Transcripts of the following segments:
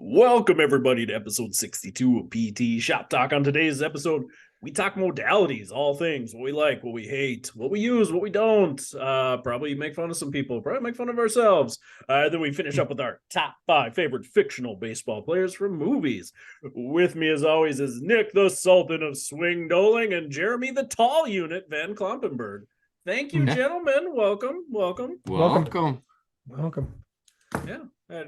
Welcome, everybody, to episode 62 of PT Shop Talk. On today's episode, we talk modalities, all things, what we like, what we hate, what we use, what we don't. Probably make fun of some people, probably make fun of ourselves. Then we finish up with our top 5 favorite fictional baseball players from movies. With me, as always, is Nick, the Sultan of Swing Doling, and Jeremy, the tall unit, Van Klompenberg. Thank you, gentlemen. Welcome. Yeah.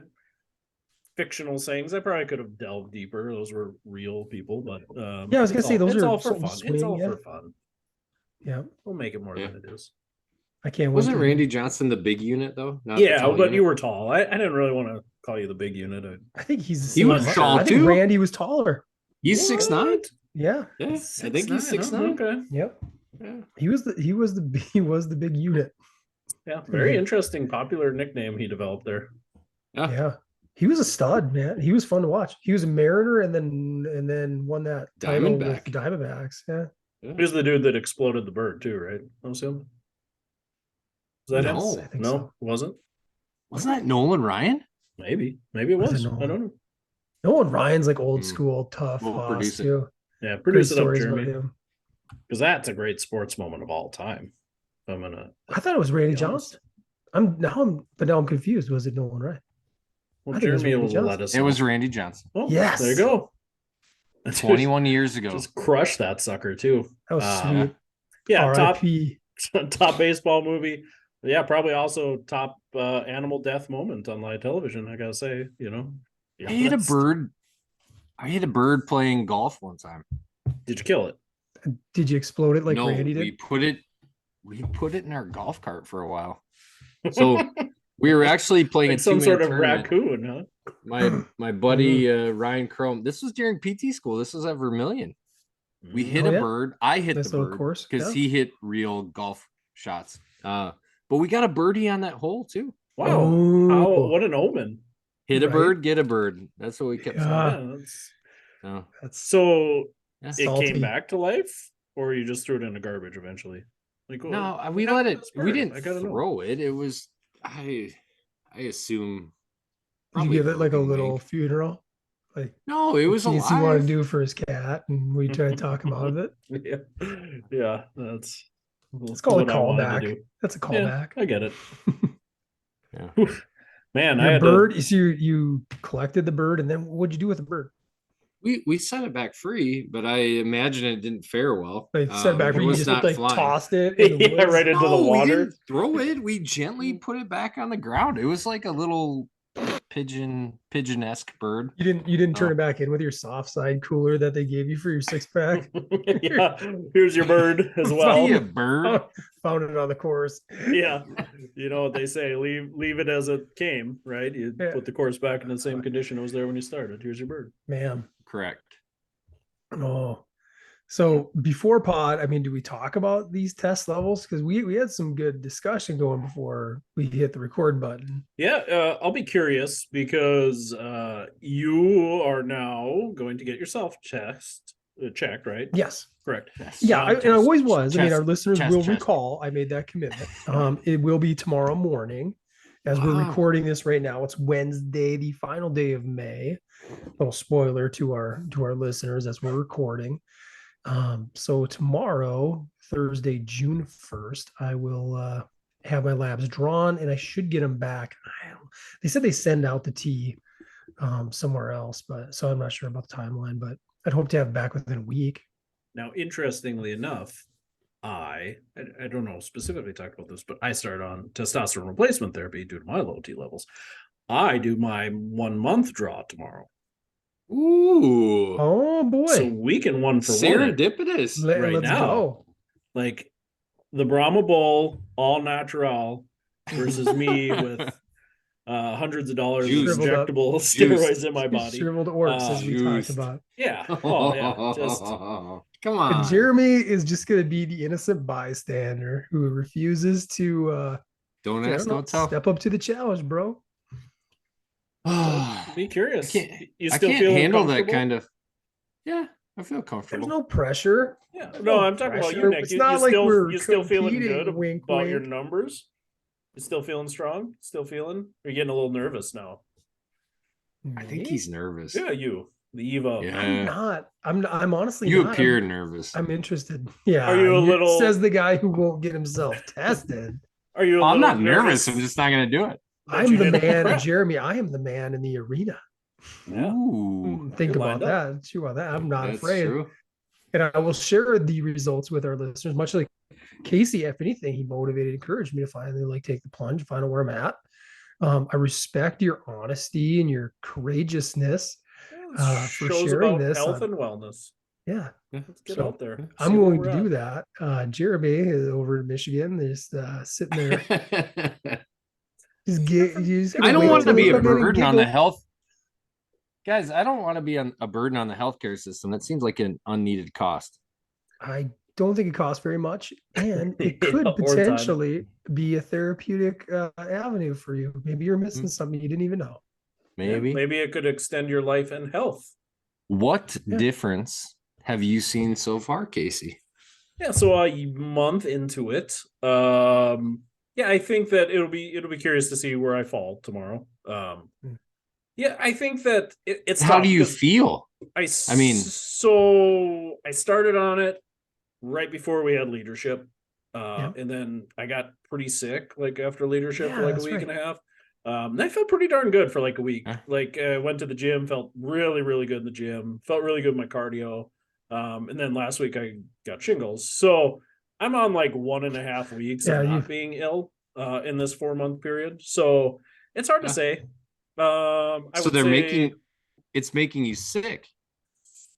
Fictional sayings. I probably could have delved deeper. Those were real people, but I was gonna say those are all for fun. swing, it's all for fun. Yeah, we'll make it more than it is. I can't. Wasn't Randy Johnson the big unit though? Not yeah, but unit? You were tall. I didn't really want to call you the big unit. I think he was tall too. I think Randy was taller. He's 6'9". Yeah, I think he's 6'9". Okay. Yep. Yeah. He was the big unit. Yeah, very interesting, popular nickname he developed there. Yeah. He was a stud, man. He was fun to watch. He was a Mariner and then won that title with the Diamondbacks. Yeah. He was the dude that exploded the bird too, right? That was him. Was that him? I think so. Wasn't that Nolan Ryan? Maybe it was. I don't know. Nolan Ryan's like old school tough boss too. Yeah, produce it up, Jeremy. Because that's a great sports moment of all time. I thought it was Randy Johnson. Now I'm confused. Was it Nolan Ryan? Well, Jeremy will let us know. It was Randy Johnson. Oh, yes. There you go. 21 years ago. Just crushed that sucker, too. That was sweet. Yeah, top baseball movie. Yeah, probably also top animal death moment on live television, I gotta say, I hit a bird playing golf one time. Did you kill it? Did you explode it like Randy did? We put it in our golf cart for a while. So we were actually playing some sort of raccoon, huh? My buddy Ryan Chrome. This was during PT school. This was at Vermilion. We hit a bird. I hit the bird because he hit real golf shots. But we got a birdie on that hole too. Wow! What an omen! Hit a bird, get a bird. That's what we kept saying. So it came back to life, or you just threw it in the garbage eventually? No, we let it. We didn't throw it. It was. I assume. Did you give it like a little funeral? Like no, it was alive. He wanted to do for his cat, and we tried to talk him out of it. Yeah, that's. It's called a callback. That's a callback. I get it. Yeah, man, I had bird. So you collected the bird, and then what'd you do with the bird? We set it back free, but I imagine it didn't fare well. Like set it back free, you just tossed it right into the water. We didn't throw it. We gently put it back on the ground. It was like a little pigeon-esque bird. You didn't turn it back in with your soft side cooler that they gave you for your 6-pack. Yeah, here's your bird as well. See a bird. Found it on the course. Yeah, you know what they say: leave it as it came. Right? You put the course back in the same condition it was there when you started. Here's your bird. Man. Correct. Oh, so before pod, I mean, do we talk about these test levels? Because we had some good discussion going before we hit the record button. Yeah, I'll be curious because you are now going to get yourself checked, right? Yes, correct. Yes. Yeah, and I always was. I mean, our listeners will recall I made that commitment. It will be tomorrow morning. As we're recording this right now, it's Wednesday, the final day of May. Little spoiler to our listeners as we're recording. So tomorrow, Thursday, June 1st, I will have my labs drawn, and I should get them back. They said they send out the T somewhere else, so I'm not sure about the timeline, but I'd hope to have it back within a week. Now, interestingly enough, I don't know specifically talked about this, but I started on testosterone replacement therapy due to my low T levels. I do my 1 month draw tomorrow. Ooh! Oh boy! So we can one for serendipitous right now. Go. Like the Brahma Bowl, all natural, versus me with hundreds of dollars of injectable steroids in my body. Shriveled orcs, as we talked about. Yeah. Oh yeah. Just come on. And Jeremy is just going to be the innocent bystander who refuses to don't ask, don't tell. Step up to the challenge, bro. Be curious. I can't handle that kind of. Yeah, I feel comfortable. There's no pressure. Yeah, no, I'm talking about you, Nick. It's not like we're still feeling good wink, about wink. your numbers. You still feeling strong? Still feeling? Or are you getting a little nervous now? I think he's nervous. Yeah, the Evo. Yeah. I'm honestly you not. appear nervous. I'm interested. Yeah. Are you a little? Says the guy who won't get himself tested. Are you? I'm not nervous. I'm just not going to do it. I'm the man, Jeremy. I am the man in the arena. Yeah. Ooh, think about that. Chew on that. I'm not afraid. True. And I will share the results with our listeners, much like Casey. If anything, he motivated, encouraged me to finally take the plunge, find out where I'm at. I respect your honesty and your courageousness for sharing this. Health and wellness. Yeah. Let's get out there. I'm going to do that. Jeremy is over in Michigan, just sitting there. I don't want to be a burden on the health. Guys, I don't want to be a burden on the healthcare system. That seems like an unneeded cost. I don't think it costs very much, and it could potentially be a therapeutic avenue for you. Maybe you're missing something you didn't even know. Maybe it could extend your life and health. What difference have you seen so far, Casey? Yeah, so a month into it, I think that it'll be curious to see where I fall tomorrow. Yeah, I think that it's. How do you feel? I started on it right before we had leadership, and then I got pretty sick after leadership for a week and a half. And I felt pretty darn good for a week. I went to the gym, felt really, really good in the gym, felt really good in my cardio. And then last week I got shingles. So I'm on 1.5 weeks of not being ill in this 4-month period. So it's hard to say. It's making you sick.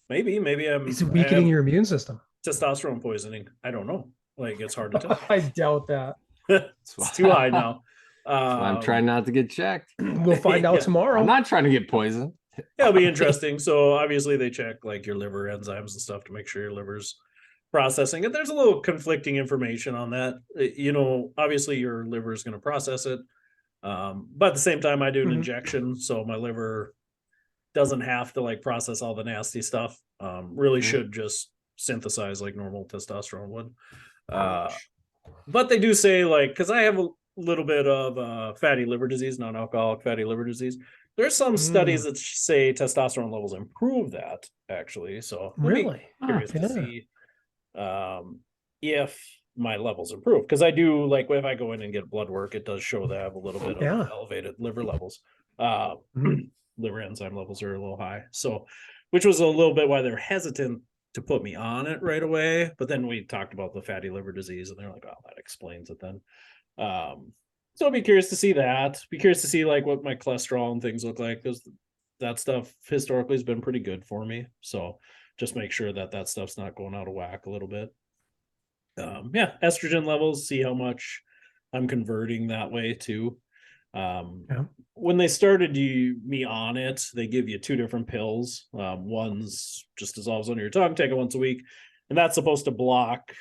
Maybe I'm. It's weakening your immune system. Testosterone poisoning. I don't know. It's hard to tell. I doubt that. It's too high now. I'm trying not to get checked. We'll find out tomorrow. I'm not trying to get poisoned. It'll be interesting. So obviously they check your liver enzymes and stuff to make sure your liver's processing it. There's a little conflicting information on that. Obviously your liver is going to process it. But at the same time I do an injection, so my liver doesn't have to process all the nasty stuff. Really should just synthesize like normal testosterone would. But they do say because I have a little bit of fatty liver disease, non-alcoholic fatty liver disease. There's some studies that say testosterone levels improve that actually. So really curious to see if my levels improve, because I do if I go in and get blood work, it does show that I have a little bit of elevated liver levels. Liver enzyme levels are a little high, so which was a little bit why they're hesitant to put me on it right away. But then we talked about the fatty liver disease and they're like, oh, that explains it then. So I'll be curious to see that. Be curious to see what my cholesterol and things look like, because that stuff historically has been pretty good for me. So just make sure that stuff's not going out of whack a little bit. Estrogen levels, see how much I'm converting that way too. When they started me on it, they give you 2 different pills. One's just dissolves under your tongue, take it once a week, and that's supposed to block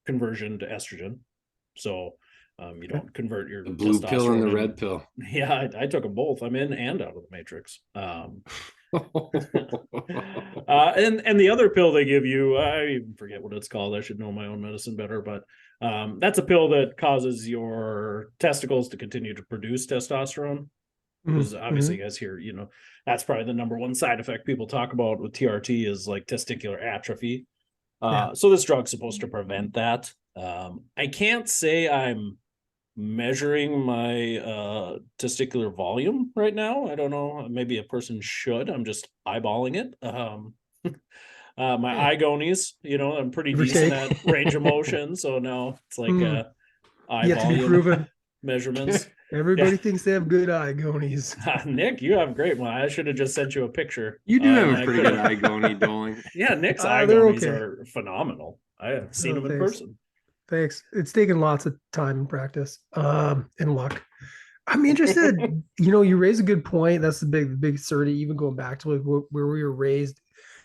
conversion to estrogen. So you don't convert your the blue pill and the red pill. Yeah, I took them both. I'm in and out of the matrix. And the other pill they give you, I even forget what it's called. I should know my own medicine better, but that's a pill that causes your testicles to continue to produce testosterone. Because obviously, guys, here, that's probably the number one side effect people talk about with TRT is testicular atrophy. So this drug's supposed to prevent that. I can't say I'm measuring my testicular volume right now. I don't know. Maybe a person should. I'm just eyeballing it. My eye gonies, I'm pretty decent at range of motion. So now it's eye volume measurements. Everybody thinks they have good eye gonies. Nick, you have great one. I should have just sent you a picture. You do have a pretty good eye goni, Doling. Yeah, Nick's eye gonies are phenomenal. I have seen them in person. Thanks. It's taken lots of time and practice and luck. I'm interested. You raise a good point. That's the big absurdity. Even going back to where we were raised,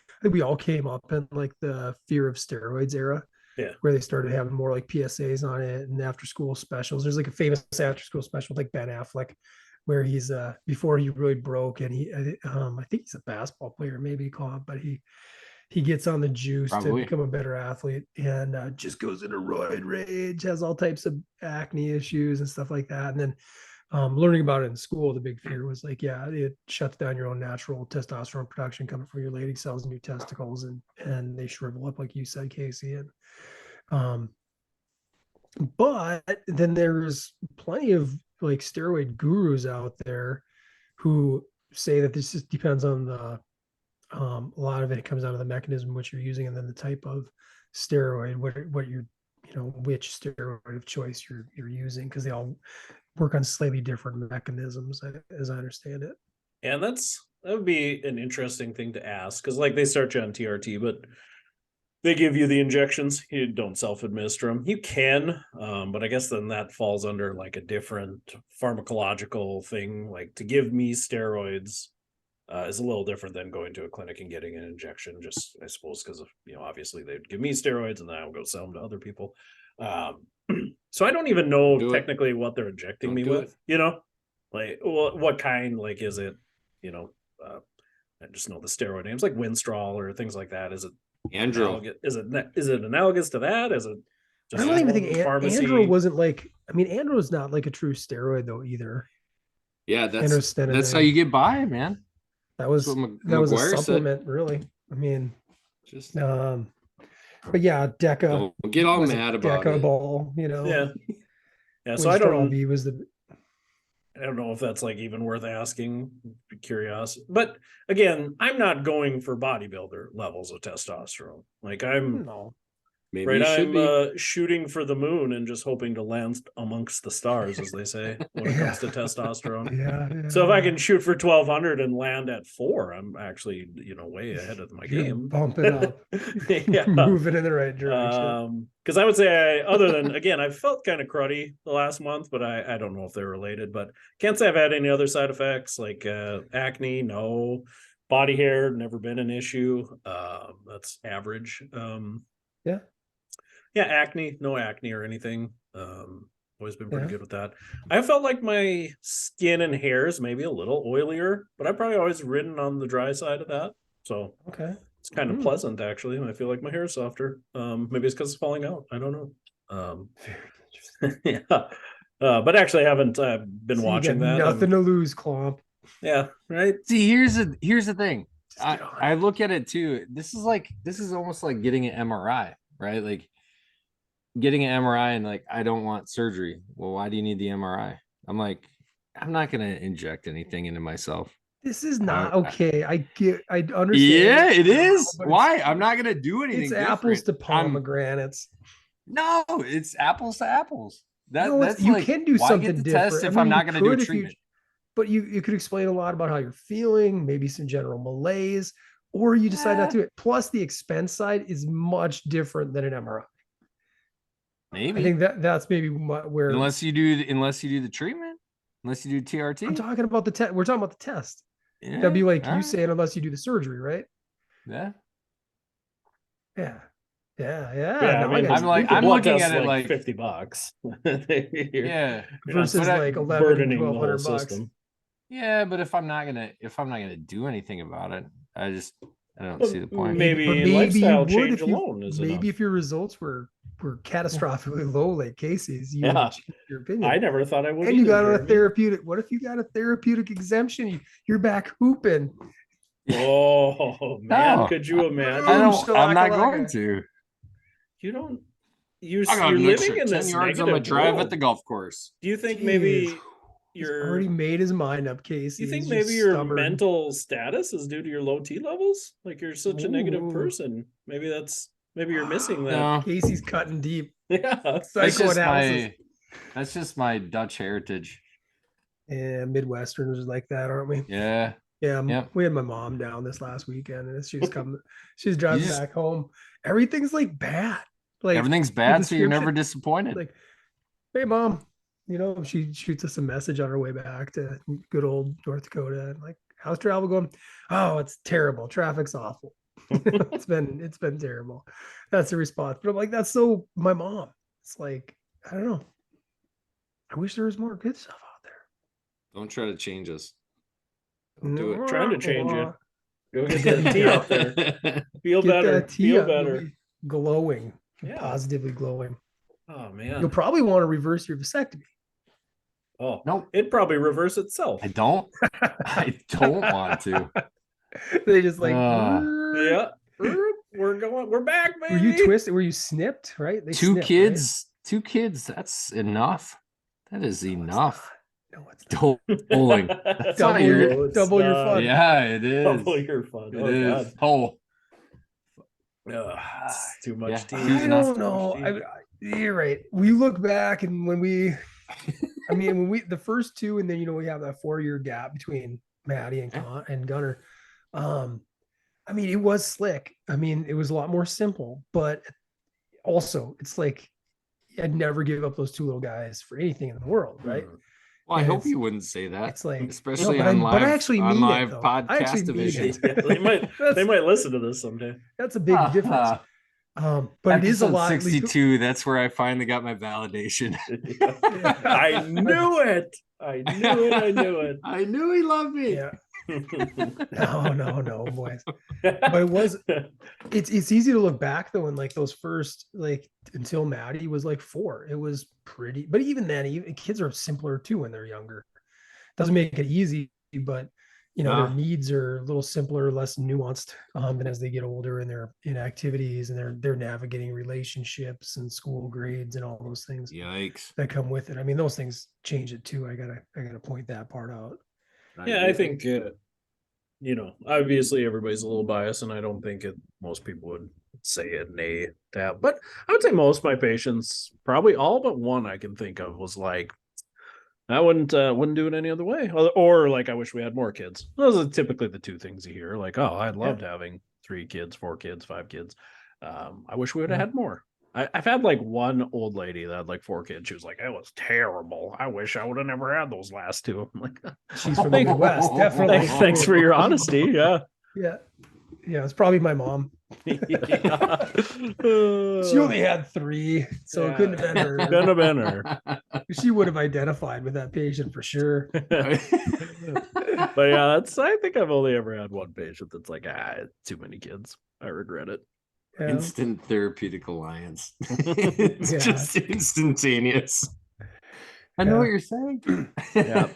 I think we all came up in the fear of steroids era. Yeah, where they started having more PSAs on it and after school specials. There's a famous after school special with Ben Affleck, where he's before he really broke, and I think he's a basketball player, maybe call it, but he gets on the juice to become a better athlete, and just goes into roid rage, has all types of acne issues and stuff like that. And then learning about it in school, the big fear was like, yeah, it shuts down your own natural testosterone production coming from your Leydig cells and your testicles, and they shrivel up, like you said, Casey. And but then there's plenty of like steroid gurus out there who say that this just depends on the a lot of it comes down to the mechanism which you're using, and then the type of steroid, what you're, which steroid of choice you're using, because they all work on slightly different mechanisms, as I understand it. And that would be an interesting thing to ask, because like they start you on TRT, but they give you the injections. You don't self-administer them. You can, but I guess then that falls under like a different pharmacological thing. Like to give me steroids is a little different than going to a clinic and getting an injection. Just I suppose because of obviously they'd give me steroids and then I will go sell them to other people. So I don't even know technically what they're injecting me with. Like what kind? Like is it? I just know the steroid names like Winstrol or things like that. Is it? Andro. Is it analogous to that? Is it just I don't even think Andro wasn't like, I mean, Andro is not like a true steroid though either. Yeah, that's how you get by, man. That was a supplement, really. I mean, just but yeah, Deca. Don't get all mad about Deca it. Ball, Yeah. So I don't know if that's like even worth asking. Be curious, but again, I'm not going for bodybuilder levels of testosterone. Like I'm shooting for the moon and just hoping to land amongst the stars, as they say, when it comes to testosterone. Yeah. So if I can shoot for 1200 and land at 4, I'm actually way ahead of my game. Bump it up. Moving in the right direction. Because I would say, other than again, I felt kind of cruddy the last month, but I don't know if they're related. But can't say I've had any other side effects like acne. No, body hair never been an issue. That's average. Yeah, acne, no acne or anything. Always been pretty good with that. I felt like my skin and hair is maybe a little oilier, but I've probably always ridden on the dry side of that. So it's kind of pleasant actually. I feel like my hair is softer. Maybe it's because it's falling out. I don't know. Yeah. But actually I haven't been watching that. Nothing to lose, Clomp. Yeah, right. See, here's the thing. I look at it too. This is almost like getting an MRI, right? Like getting an MRI and like, I don't want surgery. Well, why do you need the MRI? I'm like, I'm not going to inject anything into myself. This is not okay. I understand. Yeah, it is. Why? I'm not going to do anything. It's apples to pomegranates. No, it's apples to apples. That's you like, can do something different if I'm not going to do a treatment. But you could explain a lot about how you're feeling, maybe some general malaise, or you decide not to do it. Plus, the expense side is much different than an MRI. Maybe I think that's maybe where unless you do the treatment, unless you do TRT. I'm talking about the test. We're talking about the test. Yeah, that'd be like you saying unless you do the surgery, right? Yeah. I'm looking at it like $50. Yeah, versus like $1,100-$1,200. Yeah, but if I'm not gonna do anything about it, I don't see the point. Maybe lifestyle change alone is maybe if your results were catastrophically low, like Casey's, you would change your opinion. I never thought I would. And you got a therapeutic. What if you got a therapeutic exemption? You're back hooping. Oh man, could you imagine? I'm not going to. You don't. You're living in this 10 yards on the drive at the golf course. Do you think maybe you're already made his mind up, Casey? Do you think maybe your mental status is due to your low T levels? Like you're such a negative person. Maybe you're missing that. No. Casey's cutting deep. Yeah, that's just my Dutch heritage. Yeah, Midwesterners like that, aren't we? Yeah. Yeah, we had my mom down this last weekend, and she was coming. She's driving back home. Everything's like bad. Like everything's bad, so you're never disappointed. Like, hey, mom, she shoots us a message on her way back to good old North Dakota, and like, how's travel going? Oh, it's terrible. Traffic's awful. It's been terrible. That's the response. But I'm like, that's so my mom. It's like, I don't know. I wish there was more good stuff out there. Don't try to change us. Don't do it. Trying to change you. Go get that tea out there. Feel better. Feel better. Glowing. Yeah. Positively glowing. Oh man. You'll probably want to reverse your vasectomy. Oh, nope. It'd probably reverse itself. I don't want to. They just like, yeah, we're back, baby. Were you twisted? Were you snipped? Right? They two snipped, kids, right? 2 kids. That's enough. That is enough. No, it's not. Doling. Double your fun. Yeah, it is. Double your fun. It is. God. It's too much tea. I don't know. You're right. We look back and when we the first 2, and then we have that 4-year gap between Maddie and Gunner. It was slick. It was a lot more simple, but also it's like I'd never give up those 2 little guys for anything in the world, right? Well, I hope you wouldn't say that. It's like, especially on live podcast division. They might listen to this someday. That's a big difference. But it is a lot. 62. That's where I finally got my validation. I knew it. I knew he loved me. Yeah. No, boys. But it's easy to look back though, and like those first, like until Maddie was like 4, it was pretty, but even then, kids are simpler too when they're younger. Doesn't make it easy, but their needs are a little simpler, less nuanced than as they get older and they're in activities and they're navigating relationships and school grades and all those things. Yikes. That come with it. Those things change it too. I gotta point that part out. Yeah, I think obviously everybody's a little biased, and I don't think most people would say a nay to that. But I would say most of my patients, probably all but one I can think of, was like, I wouldn't do it any other way, or like I wish we had more kids. Those are typically the 2 things you hear. Like, oh, I loved having 3 kids, 4 kids, 5 kids. I wish we would have had more. I've had like one old lady that had like 4 kids. She was like, "It was terrible. I wish I would have never had those last 2." I'm like, she's from the Midwest, definitely. Thanks for your honesty. Yeah. It's probably my mom. She only had 3, so it couldn't have been her. Couldn't have been her. She would have identified with that patient for sure. But yeah, I think I've only ever had one patient that's like, too many kids. I regret it. Yeah. Instant therapeutic alliance. It's just instantaneous. I know what you're saying. Yeah,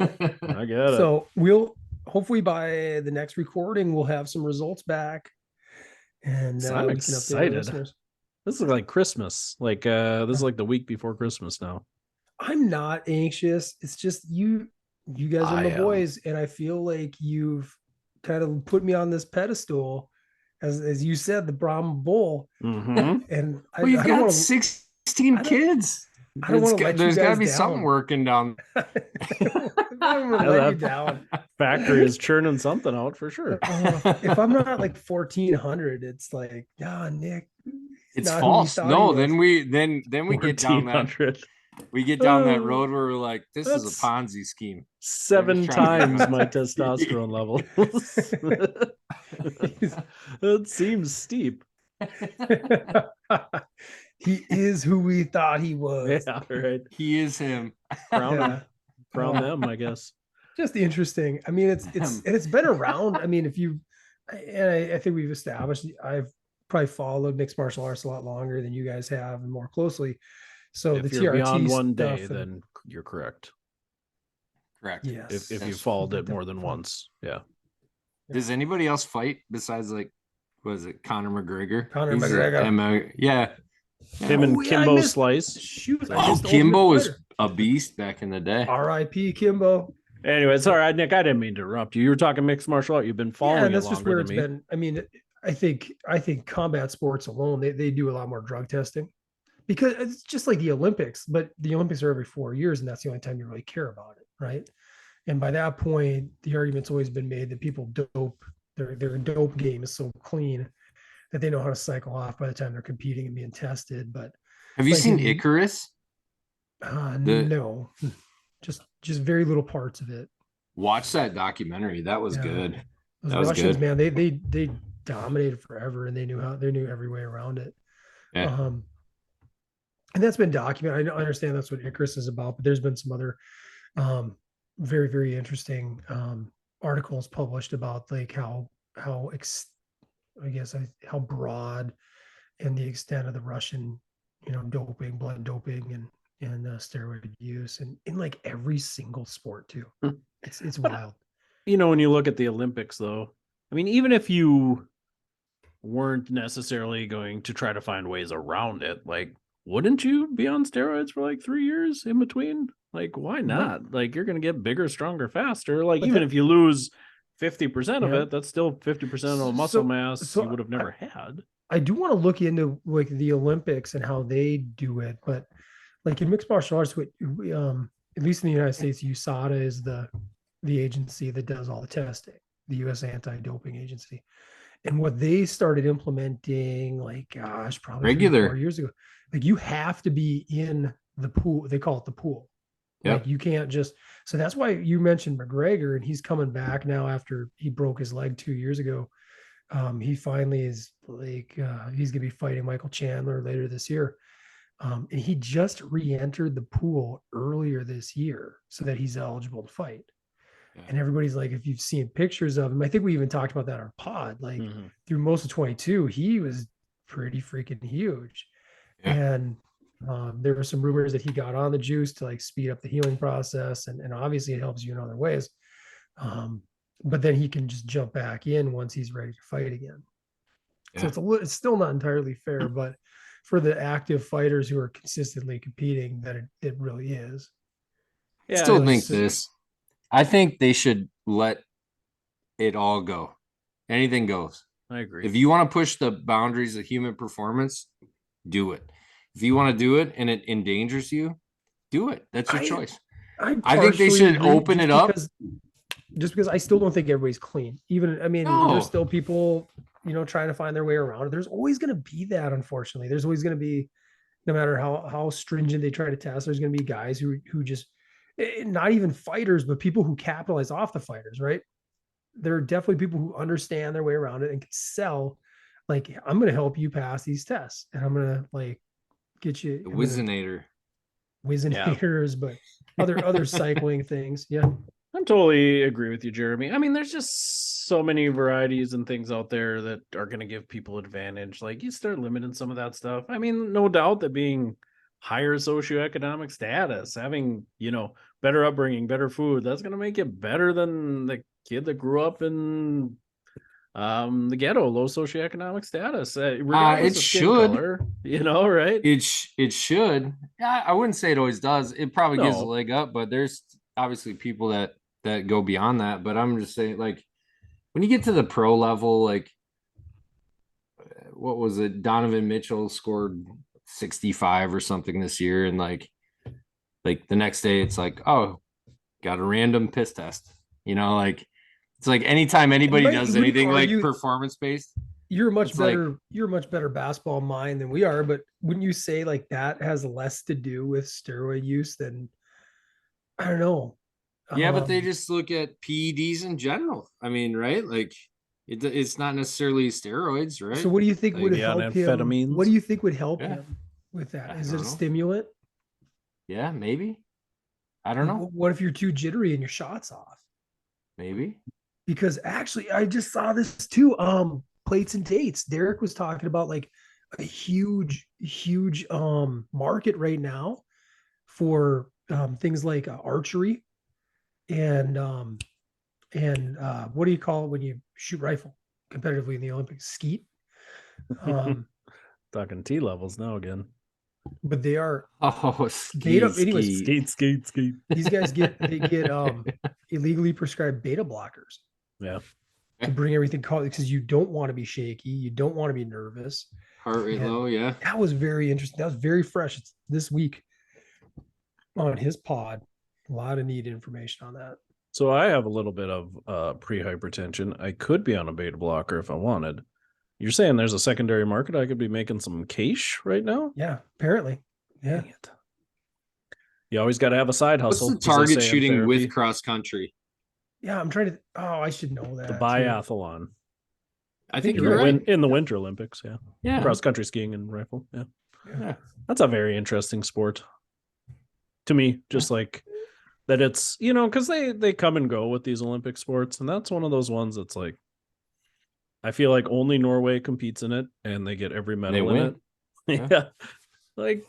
I get it. So we'll hopefully by the next recording we'll have some results back, and I'm excited. This is like Christmas. Like this is like the week before Christmas now. I'm not anxious. It's just you guys are my boys, and I feel like you've kind of put me on this pedestal. As you said, the Brahma Bull. Mm-hmm. And you've got 16 kids. There's got to be something working down. I don't want to let you down. Factory is churning something out for sure. If I'm not like 1,400, it's like, Nick. It's false. No, then we get down that. We get down that road where we're like, this is a Ponzi scheme. 7 times my testosterone level. That seems steep. He is who we thought he was. Yeah, right. He is him. Crown them, I guess. Just interesting. It's been around. I think we've established. I've probably followed mixed martial arts a lot longer than you guys have and more closely. So if the you're TRT beyond one day, then you're correct. Correct. Yes. If you followed it more than once, yeah. Does anybody else fight besides like, was it Conor McGregor? Yeah. Him and Kimbo Slice. Shoot. Kimbo was a beast back in the day. R.I.P. Kimbo. Anyway, sorry, Nick. I didn't mean to interrupt you. You were talking mixed martial art. You've been following it longer than me. I think combat sports alone, they do a lot more drug testing. Because it's just like the Olympics, but the Olympics are every 4 years, and that's the only time you really care about it, right? And by that point, the argument's always been made that people dope. Their dope game is so clean that they know how to cycle off by the time they're competing and being tested. But have you seen Icarus? No, just very little parts of it. Watch that documentary. That was good. Those Russians, man, they dominated forever, and they knew every way around it. Yeah. And that's been documented. I understand that's what Icarus is about, but there's been some other very, very interesting articles published about like how broad and the extent of the Russian, blood doping and steroid use, and in like every single sport too. It's But, wild. When you look at the Olympics, though, I mean, even if you weren't necessarily going to try to find ways around it, like, wouldn't you be on steroids for like 3 years in between? Like, why not? Right. Like, you're going to get bigger, stronger, faster. Like, but even if you lose 50% of it, that's still 50% of muscle mass you would have never had. I do want to look into like the Olympics and how they do it, but like in mixed martial arts, at least in the United States, USADA is the agency that does all the testing, the U.S. Anti-Doping Agency. And what they started implementing, like, gosh, probably 4 years ago, like you have to be in the pool. They call it the pool. Yep. Like you can't just, so that's why you mentioned McGregor, and he's coming back now after he broke his leg 2 years ago. He finally is like, he's going to be fighting Michael Chandler later this year. And he just re-entered the pool earlier this year so that he's eligible to fight. Yeah. And everybody's like, if you've seen pictures of him, I think we even talked about that on our pod, like through most of 22, he was pretty freaking huge. Yeah. And there were some rumors that he got on the juice to like speed up the healing process. And obviously it helps you in other ways. But then he can just jump back in once he's ready to fight again. Yeah. So it's still not entirely fair, but for the active fighters who are consistently competing, that it really is. Yeah, I still think this. I think they should let it all go. Anything goes. I agree. If you want to push the boundaries of human performance, do it. If you want to do it and it endangers you, do it. That's your choice. I think they should open it up. Just because I still don't think everybody's clean. Even, I mean, there's still people, trying to find their way around it. There's always going to be that, unfortunately. There's always going to be, no matter how stringent they try to test, there's going to be guys who just, not even fighters, but people who capitalize off the fighters, right? There are definitely people who understand their way around it and can sell, like, I'm going to help you pass these tests, and I'm going to like get you the Wizinator. Wizinators, yeah. But other cycling things. Yeah. I totally agree with you, Jeremy. I mean, there's just so many varieties and things out there that are going to give people advantage. Like, you start limiting some of that stuff. I mean, no doubt that being higher socioeconomic status, having, better upbringing, better food, that's going to make you better than the kid that grew up in the ghetto, low socioeconomic status. It should, color, right? It should. I wouldn't say it always does. It probably gives a leg up, but there's obviously people that go beyond that. But I'm just saying, like, when you get to the pro level, like, what was it? Donovan Mitchell scored 65 or something this year, and like the next day it's like, oh, got a random piss test. Like, it's like anytime anybody does anything like performance based, you're a much better basketball mind than we are. But wouldn't you say like that has less to do with steroid use than, I don't know? Yeah, but they just look at PEDs in general. I mean, right? Like, it's not necessarily steroids, right? So what do you think would help him? What do you think would help him with that? Is it a stimulant? Yeah, maybe. I don't know. What if you're too jittery and your shot's off? Maybe. Because actually, I just saw this too. Plates and Tates. Derek was talking about like a huge market right now for things like archery and what do you call it when you shoot rifle competitively in the Olympics? Skeet. Talking T levels now again. But they are beta. Anyways, skate. These guys get illegally prescribed beta blockers. Yeah. To bring everything because you don't want to be shaky, you don't want to be nervous. Heart rate low, yeah. That was very interesting. That was very fresh. It's this week on his pod. A lot of neat information on that. So I have a little bit of pre-hypertension. I could be on a beta blocker if I wanted. You're saying there's a secondary market? I could be making some cash right now? Yeah, apparently. Yeah. Dang it. You always got to have a side hustle. What's the target shooting with cross country? Yeah, I'm trying to. Oh, I should know that. The biathlon. I think you're right. In the Winter Olympics, yeah. Yeah. Cross country skiing and rifle, yeah. That's a very interesting sport to me. Just like that, it's because they come and go with these Olympic sports, and that's one of those ones that's like, I feel like only Norway competes in it, and they get every medal in it. Yeah. Like,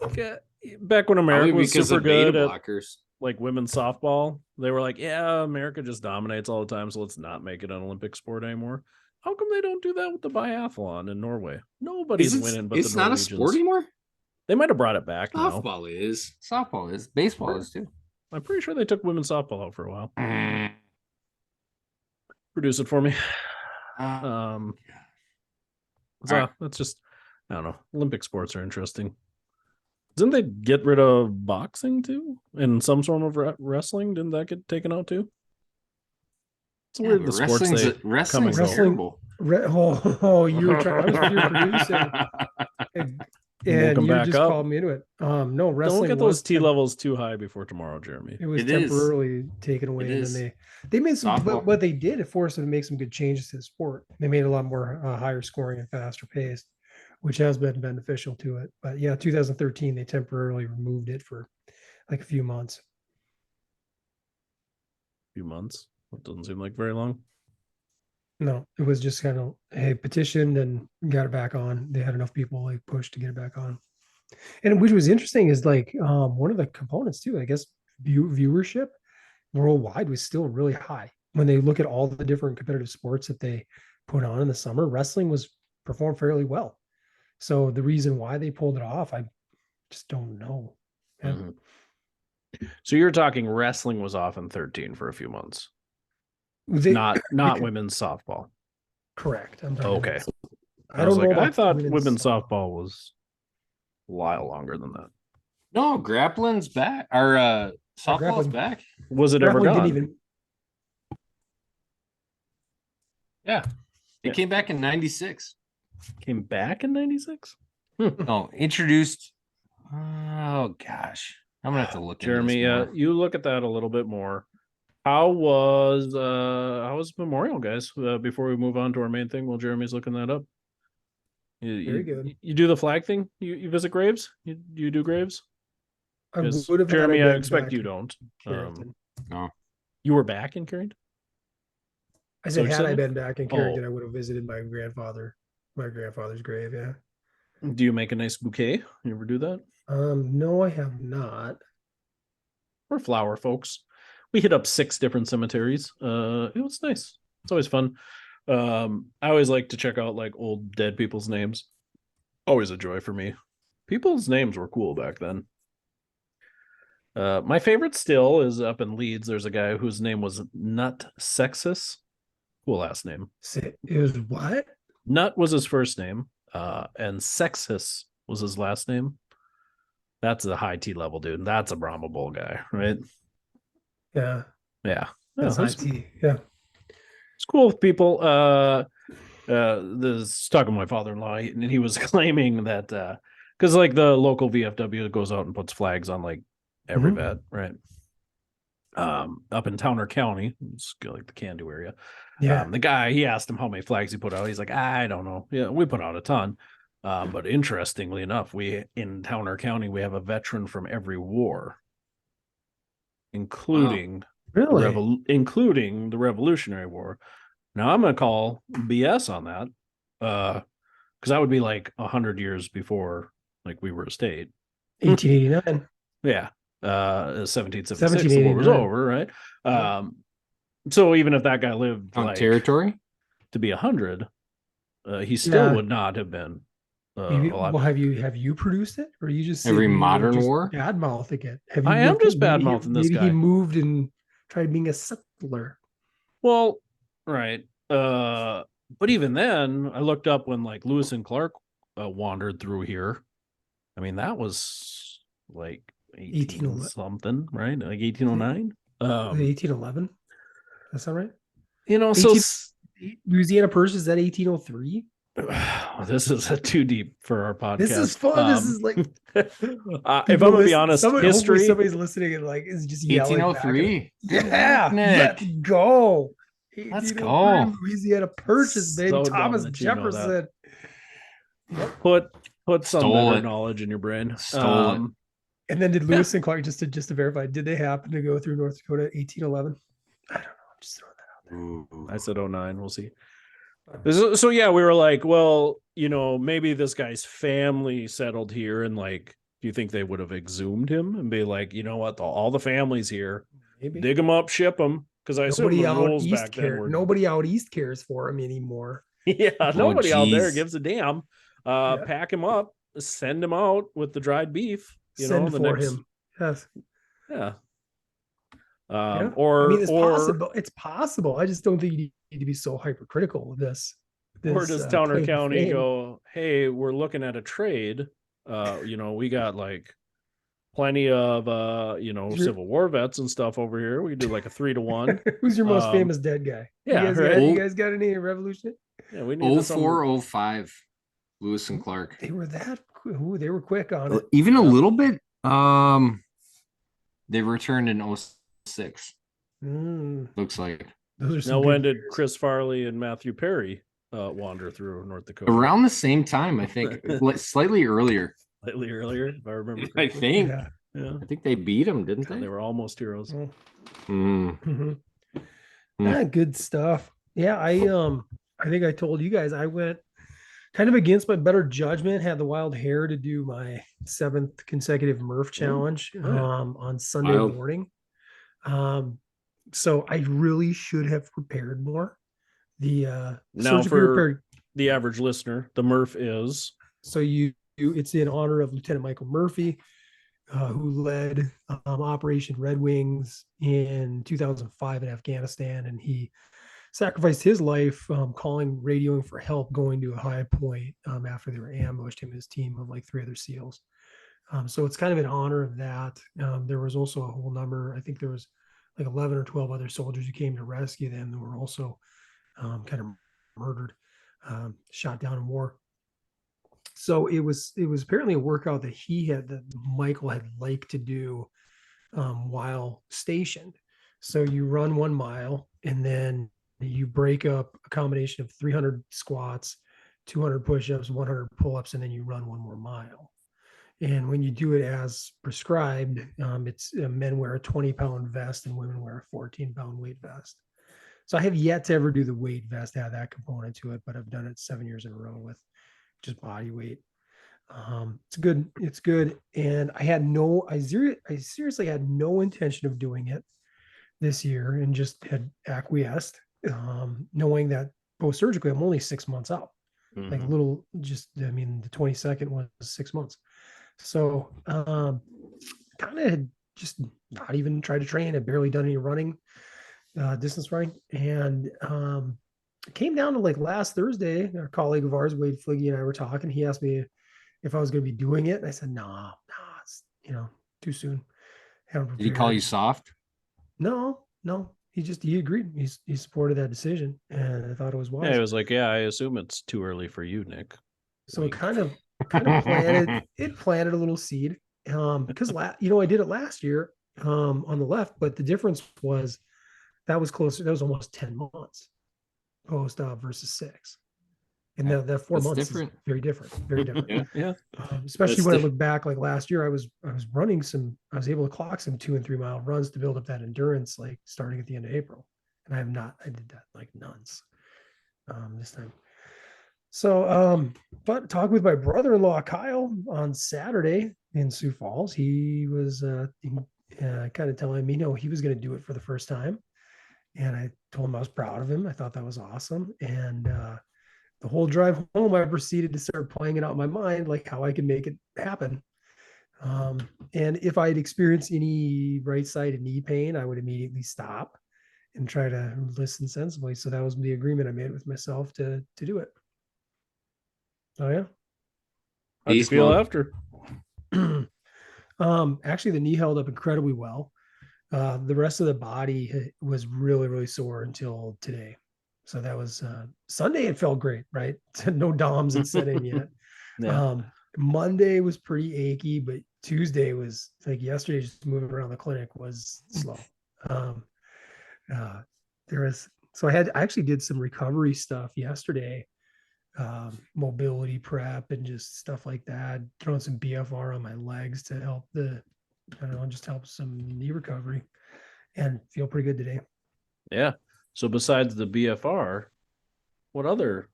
back when America was super good at blockers. Like women's softball, they were like, yeah, America just dominates all the time, so let's not make it an Olympic sport anymore. How come they don't do that with the biathlon in Norway? Nobody's winning, but it's the not a sport anymore. They might have brought it back. Softball is. Baseball is too. I'm pretty sure they took women's softball out for a while. Produce it for me. So that's just, I don't know. Olympic sports are interesting. Didn't they get rid of boxing too? And some sort of wrestling? Didn't that get taken out too? It's weird. The sports wrestling's terrible. You were trying. I was producing, and you just called me into it. No, wrestling. Don't get those T levels too high before tomorrow, Jeremy. It was temporarily taken away, and then they made some. What they did, it forced them to make some good changes to the sport. They made it a lot more higher scoring and faster paced, which has been beneficial to it. But yeah, 2013, they temporarily removed it for like a few months. Few months? That doesn't seem like very long. No, it was just kind of petitioned and got it back on. They had enough people like pushed to get it back on. And which was interesting is like one of the components too, I guess viewership worldwide was still really high. When they look at all the different competitive sports that they put on in the summer, wrestling was performed fairly well. So the reason why they pulled it off, I just don't know. Yeah. Mm-hmm. So you're talking wrestling was off in 13 for a few months. Not women's softball. Correct. Okay. I don't know. I thought women's softball was a while longer than that. No, grappling's back. Our softball's back. Was it ever gone? Yeah. It came back in 96. Came back in 96? No, introduced. Oh gosh. I'm gonna have to look. Jeremy, you look at that a little bit more. How was Memorial, guys? Before we move on to our main thing, while Jeremy's looking that up. Very good. You do the flag thing? You visit graves? You do graves? I would have. Jeremy, I expect you don't. No. You were back in Carrington? I said, had I been back in Carrington, I would have visited my grandfather's grave. Yeah. Do you make a nice bouquet? You ever do that? No, I have not. We're flower folks. We hit up 6 different cemeteries. It was nice. It's always fun. I always like to check out like old dead people's names. Always a joy for me. People's names were cool back then. My favorite still is up in Leeds. There's a guy whose name was Nut Sexus. Cool last name. It was what? Nut was his first name, and Sexus was his last name. That's a high T level dude. That's a Brahma Bowl guy, right? Yeah. That's high T. Yeah. It's cool with people. This talking to my father-in-law, and he was claiming that because like the local VFW goes out and puts flags on like every vet, right? Up in Towner County, it's like the Can-Do area. Yeah. The guy, he asked him how many flags he put out. He's like, I don't know. Yeah, we put out a ton. But interestingly enough, we in Towner County, we have a veteran from every war, including including the Revolutionary War. Now I'm going to call BS on that because that would be like 100 years before like we were a state. 1889. Yeah. 1776, the war was over, right? So even if that guy lived on territory to be 100, he still would not have been. Well, have you produced it, or you just every modern war bad mouth again? I am just bad mouthing this guy. Maybe he moved and tried being a settler. Well, right. But even then, I looked up when like Lewis and Clark wandered through here. I mean, that was like 18 something, right? Like 1809. 1811. That sound right? You know, 18, so Louisiana Purchase, is that 1803? This is too deep for our podcast. This is fun. This is like if I'm gonna be honest, history. Somebody's listening and like is just yelling. 1803. Yeah, let's go. Let's go. Louisiana Purchase, baby. So Thomas Jefferson. Put some better knowledge in your brain. Stolen. And then did Lewis and Clark, just to verify, did they happen to go through North Dakota 1811? I don't know. I'm just throwing that out there. I said 09. We'll see. So yeah, we were like, well, you know, maybe this guy's family settled here in like Do you think they would have exhumed him and be like, you know what, all the families here, Maybe. dig him up, ship him? Because I assume the rules back then were nobody out east cares for him anymore. Yeah, nobody out there gives a damn. Pack him up, send him out with the dried beef. Send for him. Yes. Yeah. Or I mean, it's possible. It's possible. I just don't think you need to be so hypercritical of this. Or does Towner County go, hey, we're looking at a trade. We got like plenty of Civil War vets and stuff over here. We could do like a 3-to-1. Who's your most famous dead guy? Yeah, you guys got any Revolution? Yeah, we need 04-05. Lewis and Clark. They were that quick. They were quick on it. Even a little bit. They returned in 06. Looks like. Now, when did Chris Farley and Matthew Perry wander through North Dakota? Around the same time, I think. Slightly earlier. Slightly earlier, if I remember correctly. I think. Yeah. I think they beat them, didn't they? They were almost heroes. Good stuff. Yeah, I think I told you guys I went kind of against my better judgment, had the wild hair to do my 7th consecutive Murph challenge on Sunday morning. So I really should have prepared more. Now for the average listener, the Murph is it's in honor of Lieutenant Michael Murphy, who led Operation Red Wings in 2005 in Afghanistan, and he sacrificed his life radioing for help going to a high point after they were ambushed, him and his team of like 3 other SEALs. So it's kind of in honor of that. There was also a whole number, I think there was like 11 or 12 other soldiers who came to rescue them that were also kind of murdered, shot down in war. So it was apparently a workout that Michael had liked to do while stationed. So you run 1 mile and then you break up a combination of 300 squats, 200 push-ups, 100 pull-ups, and then you run 1 more mile. And when you do it as prescribed, it's men wear a 20-pound vest and women wear a 14-pound weight vest. So I have yet to ever do the weight vest, have that component to it, but I've done it 7 years in a row with just body weight. It's good. And I seriously had no intention of doing it this year and just had acquiesced, knowing that post-surgically I'm only 6 months out. Like the 22nd was 6 months. So kind of had just not even tried to train. I'd barely done any running, distance running. And it came down to like last Thursday, a colleague of ours, Wade Fliggy, and I were talking. He asked me if I was going to be doing it. And I said, nah, it's, too soon. Did he call you soft? No. He agreed. He supported that decision, and I thought it was wise. Yeah, it was like, yeah, I assume it's too early for you, Nick. So it kind of planted a little seed, because I did it last year on the left, but the difference was that was closer. That was almost 10 months post versus 6. And that 4 months different. Is very different. Yeah. Especially when I look back, like last year, I was running I was able to clock some 2 and 3 mile runs to build up that endurance, like starting at the end of April. And I did that like nuns this time. So, but talking with my brother-in-law, Kyle, on Saturday in Sioux Falls, he was kind of telling me, he was going to do it for the first time. And I told him I was proud of him. I thought that was awesome. And, the whole drive home, I proceeded to start playing it out in my mind, like how I could make it happen. And if I had experienced any right-sided knee pain, I would immediately stop and try to listen sensibly. So that was the agreement I made with myself to do it. Oh yeah. How'd you feel after? Actually, the knee held up incredibly well. The rest of the body was really, really sore until today. So that was Sunday. It felt great, right? No DOMs had set in yet. Yeah. Monday was pretty achy, but Tuesday was like yesterday. Just moving around the clinic was slow. I actually did some recovery stuff yesterday, mobility prep and just stuff like that. Throwing some BFR on my legs to help help some knee recovery, and feel pretty good today. Yeah. So besides the BFR, what other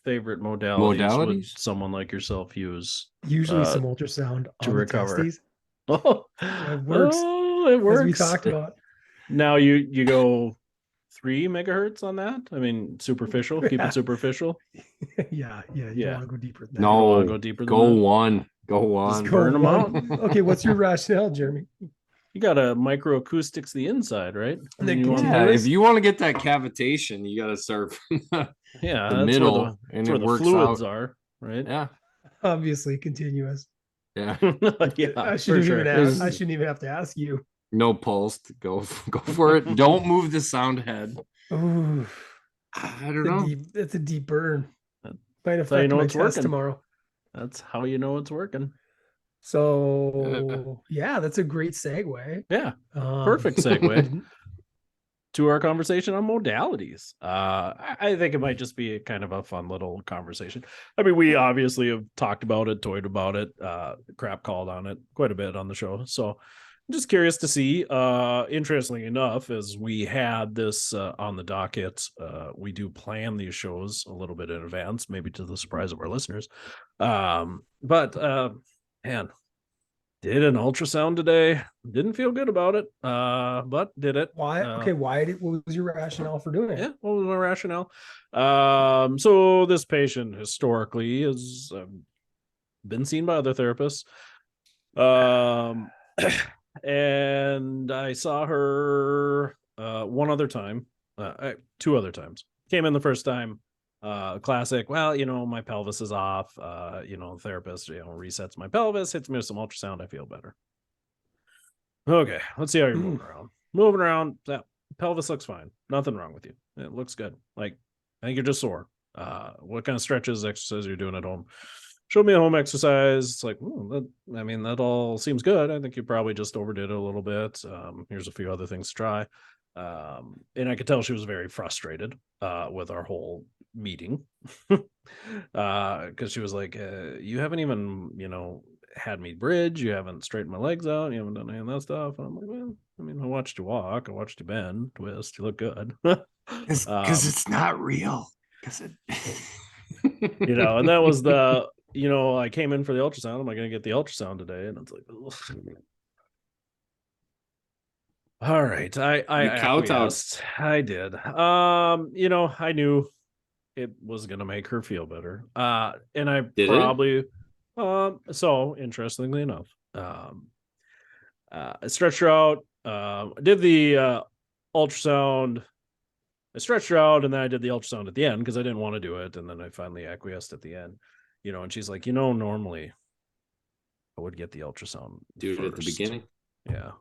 favorite modalities would someone like yourself use? Usually some ultrasound to recover. Testes. Oh, it works. Oh, it works. As we talked about. Now you go 3 megahertz on that? I mean, superficial. Keep it superficial. Yeah. You don't want to go deeper than that. No, go deeper than that. Go on. Just burn them out. Okay, what's your rationale, Jeremy? You got to microacoustics the inside, right? And then if you want to get that cavitation, you got to start from the middle, and where the fluids are, right? Yeah, obviously continuous. Yeah, yeah. I shouldn't even have to ask you. No pulse. Go for it. Don't move the sound head. Ooh, I don't know. That's a deep burn. Might affect my test tomorrow. That's how you know it's working. So yeah, that's a great segue. Yeah, perfect segue to our conversation on modalities. I think it might just be a kind of a fun little conversation. I mean, we obviously have talked about it, toyed about it, crap called on it quite a bit on the show. So I'm just curious to see. Interestingly enough, as we had this on the docket, we do plan these shows a little bit in advance, maybe to the surprise of our listeners. But man, did an ultrasound today. Didn't feel good about it, but did it. Why? What was your rationale for doing it? Yeah, what was my rationale? So this patient historically has been seen by other therapists. And I saw her one other time, 2 other times. Came in the first time. Classic. Well, my pelvis is off. The therapist, resets my pelvis, hits me with some ultrasound. I feel better. Okay, let's see how you're moving around. Moving around. That pelvis looks fine. Nothing wrong with you. It looks good. Like, I think you're just sore. What kind of stretches, exercises you're doing at home? Show me a home exercise. It's like, that all seems good. I think you probably just overdid it a little bit. Here's a few other things to try. And I could tell she was very frustrated with our whole meeting because she was like, you haven't even had me bridge, you haven't straightened my legs out, you haven't done any of that stuff. And I'm like, well, I watched you walk, I watched you bend, twist, you look good. Because it's not real. And that was the I came in for the ultrasound. Am I going to get the ultrasound today? And it's like, all right, I acquiesced. I did. I knew it was gonna make her feel better. And I probably so interestingly enough, I stretched her out, did the ultrasound. I stretched her out, and then I did the ultrasound at the end because I didn't want to do it, and then I finally acquiesced at the end. And she's like, normally I would get the ultrasound first. At the beginning. Yeah.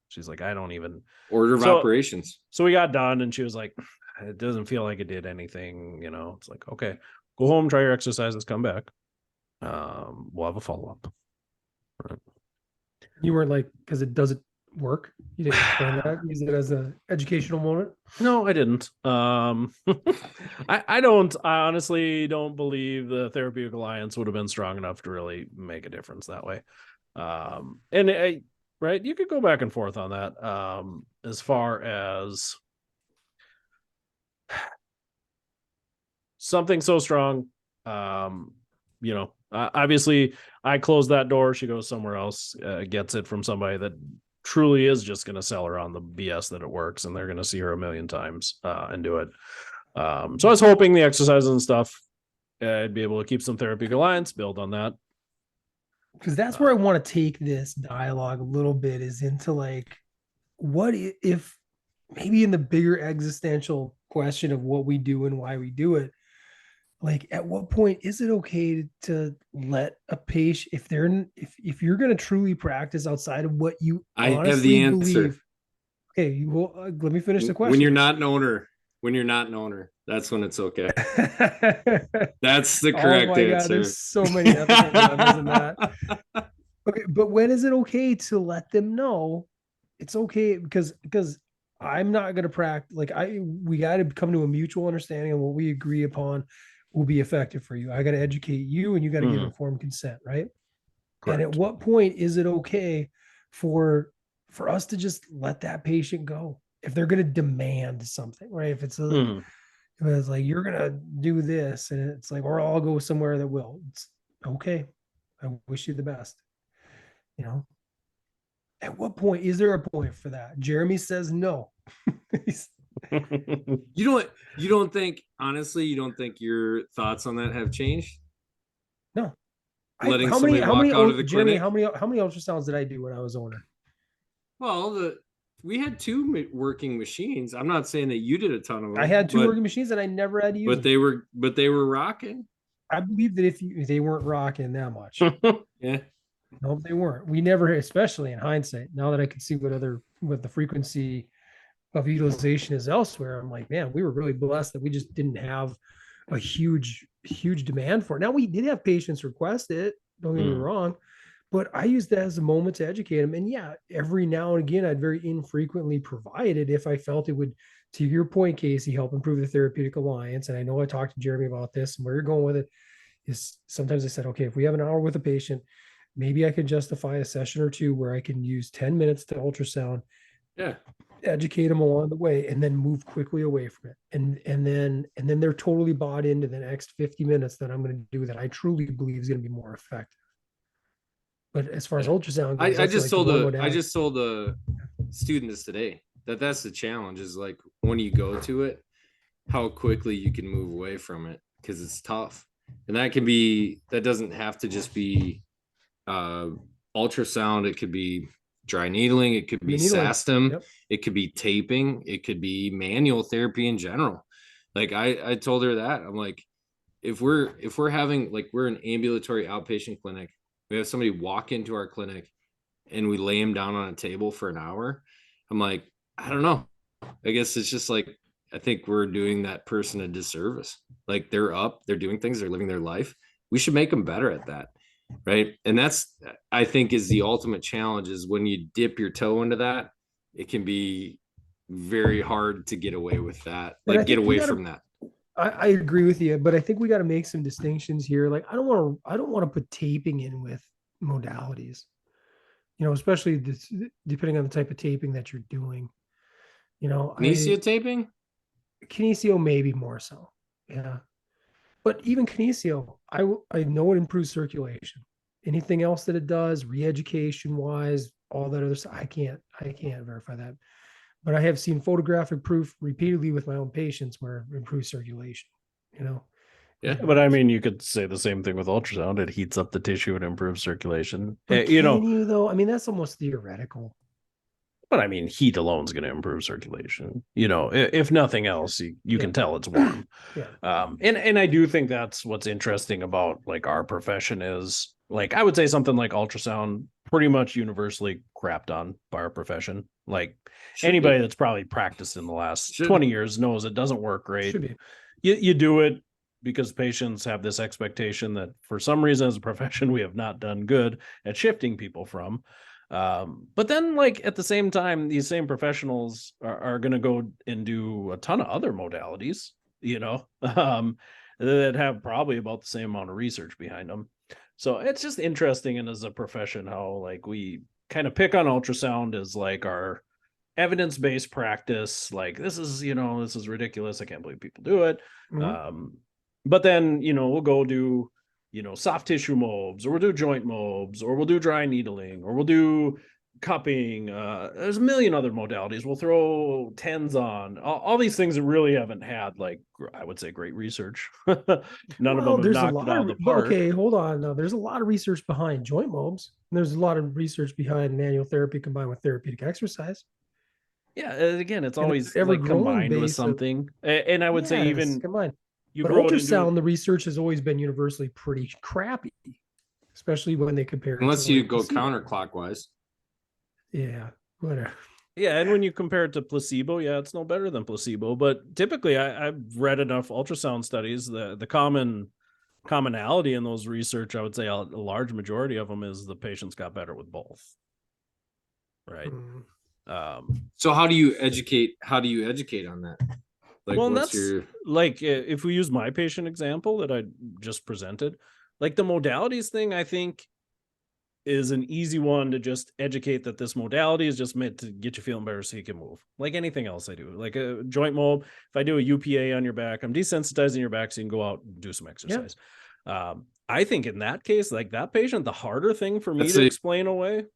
She's like, I don't even order of operations. So we got done, and she was like, it doesn't feel like it did anything. It's like, okay, go home, try your exercises, come back. We'll have a follow-up. Right. You weren't like, because it doesn't work. You didn't explain that. Use it as an educational moment. No, I didn't. I honestly don't believe the therapeutic alliance would have been strong enough to really make a difference that way. Right, you could go back and forth on that. As far as something so strong, obviously I close that door, she goes somewhere else, gets it from somebody that truly is just going to sell her on the BS that it works, and they're going to see her a million times and do it. So I was hoping the exercises and stuff, I'd be able to keep some therapeutic alliance, build on that. Because that's where I want to take this dialogue a little bit, is into like, what if maybe in the bigger existential question of what we do and why we do it, like at what point is it okay to let a patient, if you're going to truly practice outside of what you I have the answer. Believe, okay, let me finish the question. When you're not an owner, that's when it's okay. That's the correct answer. God, there's so many ethical dilemmas in that. Okay, but when is it okay to let them know it's okay? Because I'm not going to practice. Like we got to come to a mutual understanding of what we agree upon will be effective for you. I got to educate you, and you got to give informed consent, right? Correct. And at what point is it okay for us to just let that patient go if they're going to demand something, right? If it's It was like, you're gonna do this, and it's like, or I'll go somewhere that will. It's okay. I wish you the best. You know, at what point is there a point for that? Jeremy says no. You don't think, honestly, you don't think your thoughts on that have changed? No. Letting somebody walk out of the Jeremy, clinic? how many ultrasounds did I do when I was owner? Well, we had 2 working machines. I'm not saying that you did a ton of them. I had 2 working machines and I never had to use them. But they were rocking. I believe that if they weren't rocking that much. Yeah. No, they weren't. We never, especially in hindsight, now that I can see what the frequency of utilization is elsewhere, I'm like, man, we were really blessed that we just didn't have a huge demand for it. Now, we did have patients request it, don't get me wrong, but I used that as a moment to educate them. And yeah, every now and again, I'd very infrequently provide it if I felt it would, to your point, Casey, help improve the therapeutic alliance. And I know I talked to Jeremy about this, and where you're going with it is sometimes I said, okay, if we have an hour with a patient, maybe I could justify a session or 2 where I can use 10 minutes to ultrasound, educate them along the way, and then move quickly away from it. And then they're totally bought into the next 50 minutes that I'm going to do that I truly believe is going to be more effective. But as far as ultrasound goes, I just told the student this today, that's the challenge, is like, when you go to it, how quickly you can move away from it, because it's tough. And that doesn't have to just be ultrasound. It could be dry needling, it could be system, it could be taping, it could be manual therapy in general. Like I told her that, I'm like, if we're having, like, we're an ambulatory outpatient clinic, we have somebody walk into our clinic and we lay them down on a table for an hour, I'm like, I don't know, I guess it's just like, I think we're doing that person a disservice. Like, they're up, they're doing things, they're living their life, we should make them better at that. Right. And that's, I think, is the ultimate challenge, is when you dip your toe into that, it can be very hard to get away with that. Like, get away from that. I agree with you, but I think we got to make some distinctions here. Like, I don't want to put taping in with modalities, especially depending on the type of taping that you're doing. Kinesio taping? Kinesio, maybe more so. Yeah. But even kinesio, I know it improves circulation. Anything else that it does, re-education wise, all that other stuff, I can't verify that. But I have seen photographic proof repeatedly with my own patients where it improves circulation. Yeah, but I mean, you could say the same thing with ultrasound. It heats up the tissue and improves circulation. But can you though? I mean, that's almost theoretical. But I mean, heat alone is going to improve circulation. If nothing else, you can tell it's warm. And I do think that's what's interesting about, like, our profession is, like, I would say something like ultrasound pretty much universally crapped on by our profession. Like, anybody that's probably practiced in the last 20 years knows it doesn't work great. You do it because patients have this expectation that for some reason as a profession we have not done good at shifting people from. But then, like, at the same time, these same professionals are going to go and do a ton of other modalities, that have probably about the same amount of research behind them. So it's just interesting, and as a profession, how, like, we kind of pick on ultrasound as, like, our evidence-based practice. Like, this is ridiculous, I can't believe people do it. But then, we'll go do soft tissue mobs, or we'll do joint mobs, or we'll do dry needling, or we'll do cupping. There's a million other modalities. We'll throw TENS on. All these things that really haven't had, like, I would say, great research. None of them have knocked it out of the park. Okay, hold on. No, there's a lot of research behind joint mobs. And there's a lot of research behind manual therapy combined with therapeutic exercise. Yeah, again, it's always like combined with something. And I would say even combined. But ultrasound, the research has always been universally pretty crappy, especially when they compare it unless you go counterclockwise. Yeah, whatever. Yeah, and when you compare it to placebo, it's no better than placebo. But typically, I've read enough ultrasound studies. The commonality in those research, I would say a large majority of them, is the patients got better with both. Right. So how do you educate on that? Like, well, that's like, if we use my patient example that I just presented, like, the modalities thing, I think is an easy one to just educate that this modality is just meant to get you feeling better so you can move. Like anything else I do, like a joint mob. If I do a UPA on your back, I'm desensitizing your back so you can go out and do some exercise. I think in that case, like that patient, the harder thing for me to explain away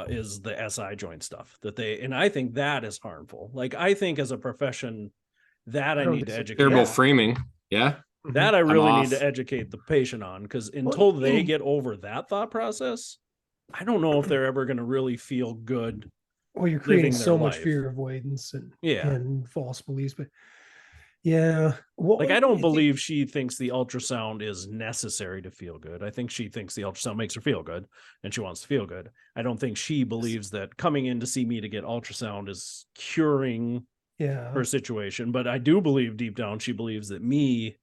is the SI joint stuff and I think that is harmful. Like I think as a profession that I need to educate. Terrible framing. Yeah. That I really need to educate the patient on, because until they get over that thought process, I don't know if they're ever going to really feel good. Well, you're creating so much fear avoidance and false beliefs, but like I don't believe she thinks the ultrasound is necessary to feel good. I think she thinks the ultrasound makes her feel good and she wants to feel good. I don't think she believes that coming in to see me to get ultrasound is curing her situation, but I do believe deep down she believes that me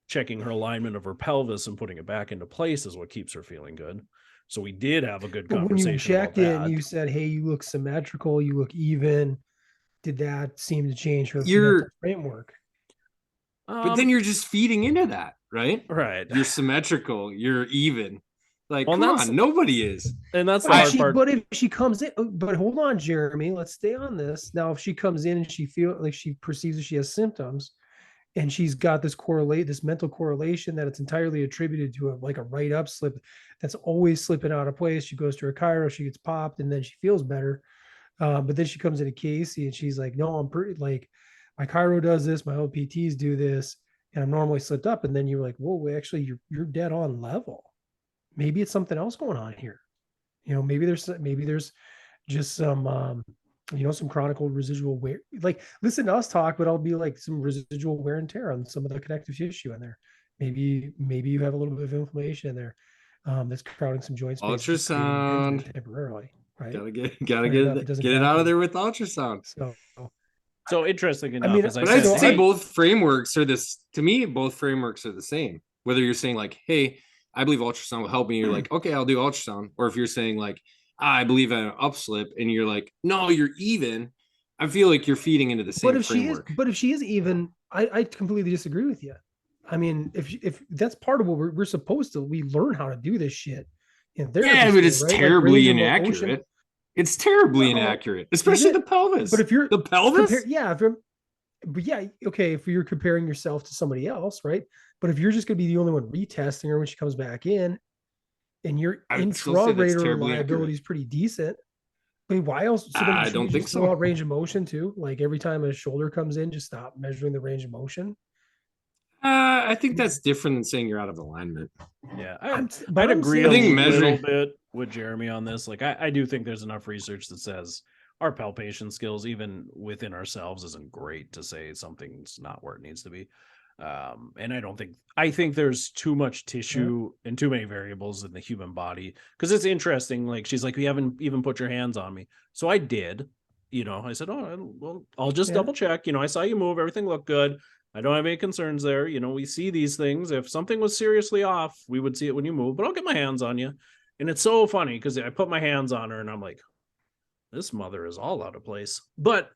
checking her alignment of her pelvis and putting it back into place is what keeps her feeling good. So we did have a good conversation. When you checked it and you said, hey, you look symmetrical, you look even, did that seem to change her mental framework? But then you're just feeding into that, right? Right. You're symmetrical, you're even. Like, come on, nobody is. And that's the hard part. But if she comes in, but hold on, Jeremy, let's stay on this. Now, if she comes in and she feels like she perceives that she has symptoms, and she's got this mental correlation that it's entirely attributed to a right up slip that's always slipping out of place. She goes to her chiro, she gets popped, and then she feels better. But then she comes into Casey and she's like, no, I'm pretty, like, my chiro does this, my OPTs do this, and I'm normally slipped up. And then you're like, whoa, actually, you're dead on level. Maybe it's something else going on here. Maybe there's just some some chronic residual wear. Like, listen to us talk, but I'll be like some residual wear and tear on some of the connective tissue in there. Maybe you have a little bit of inflammation in there that's crowding some joint space. Ultrasound temporarily, right? Gotta get it out of there with ultrasound. So interesting enough. But I'd say both frameworks are this. To me, both frameworks are the same. Whether you're saying like, hey, I believe ultrasound will help me, you're like, okay, I'll do ultrasound. Or if you're saying like, I believe in an upslip, and you're like, no, you're even. I feel like you're feeding into the same framework. But if she is even, I completely disagree with you. I mean, if that's part of what we're supposed to, we learn how to do this shit. But it's terribly inaccurate. It's terribly inaccurate, especially the pelvis. But if you're the pelvis, if you're comparing yourself to somebody else, right? But if you're just going to be the only one retesting her when she comes back in, and your intra-rater reliability is pretty decent. I mean, why else? So I don't think so. Out range of motion too. Like every time a shoulder comes in, just stop measuring the range of motion. I think that's different than saying you're out of alignment. Yeah, I'd agree a little bit with Jeremy on this. Like, I do think there's enough research that says our palpation skills, even within ourselves, isn't great to say something's not where it needs to be. And I think there's too much tissue and too many variables in the human body, because it's interesting. Like, she's like, you haven't even put your hands on me. So I did, I said, oh, well, I'll just double check. I saw you move, everything looked good. I don't have any concerns there. We see these things. If something was seriously off, we would see it when you move, but I'll get my hands on you. And it's so funny because I put my hands on her and I'm like, this mother is all out of place. But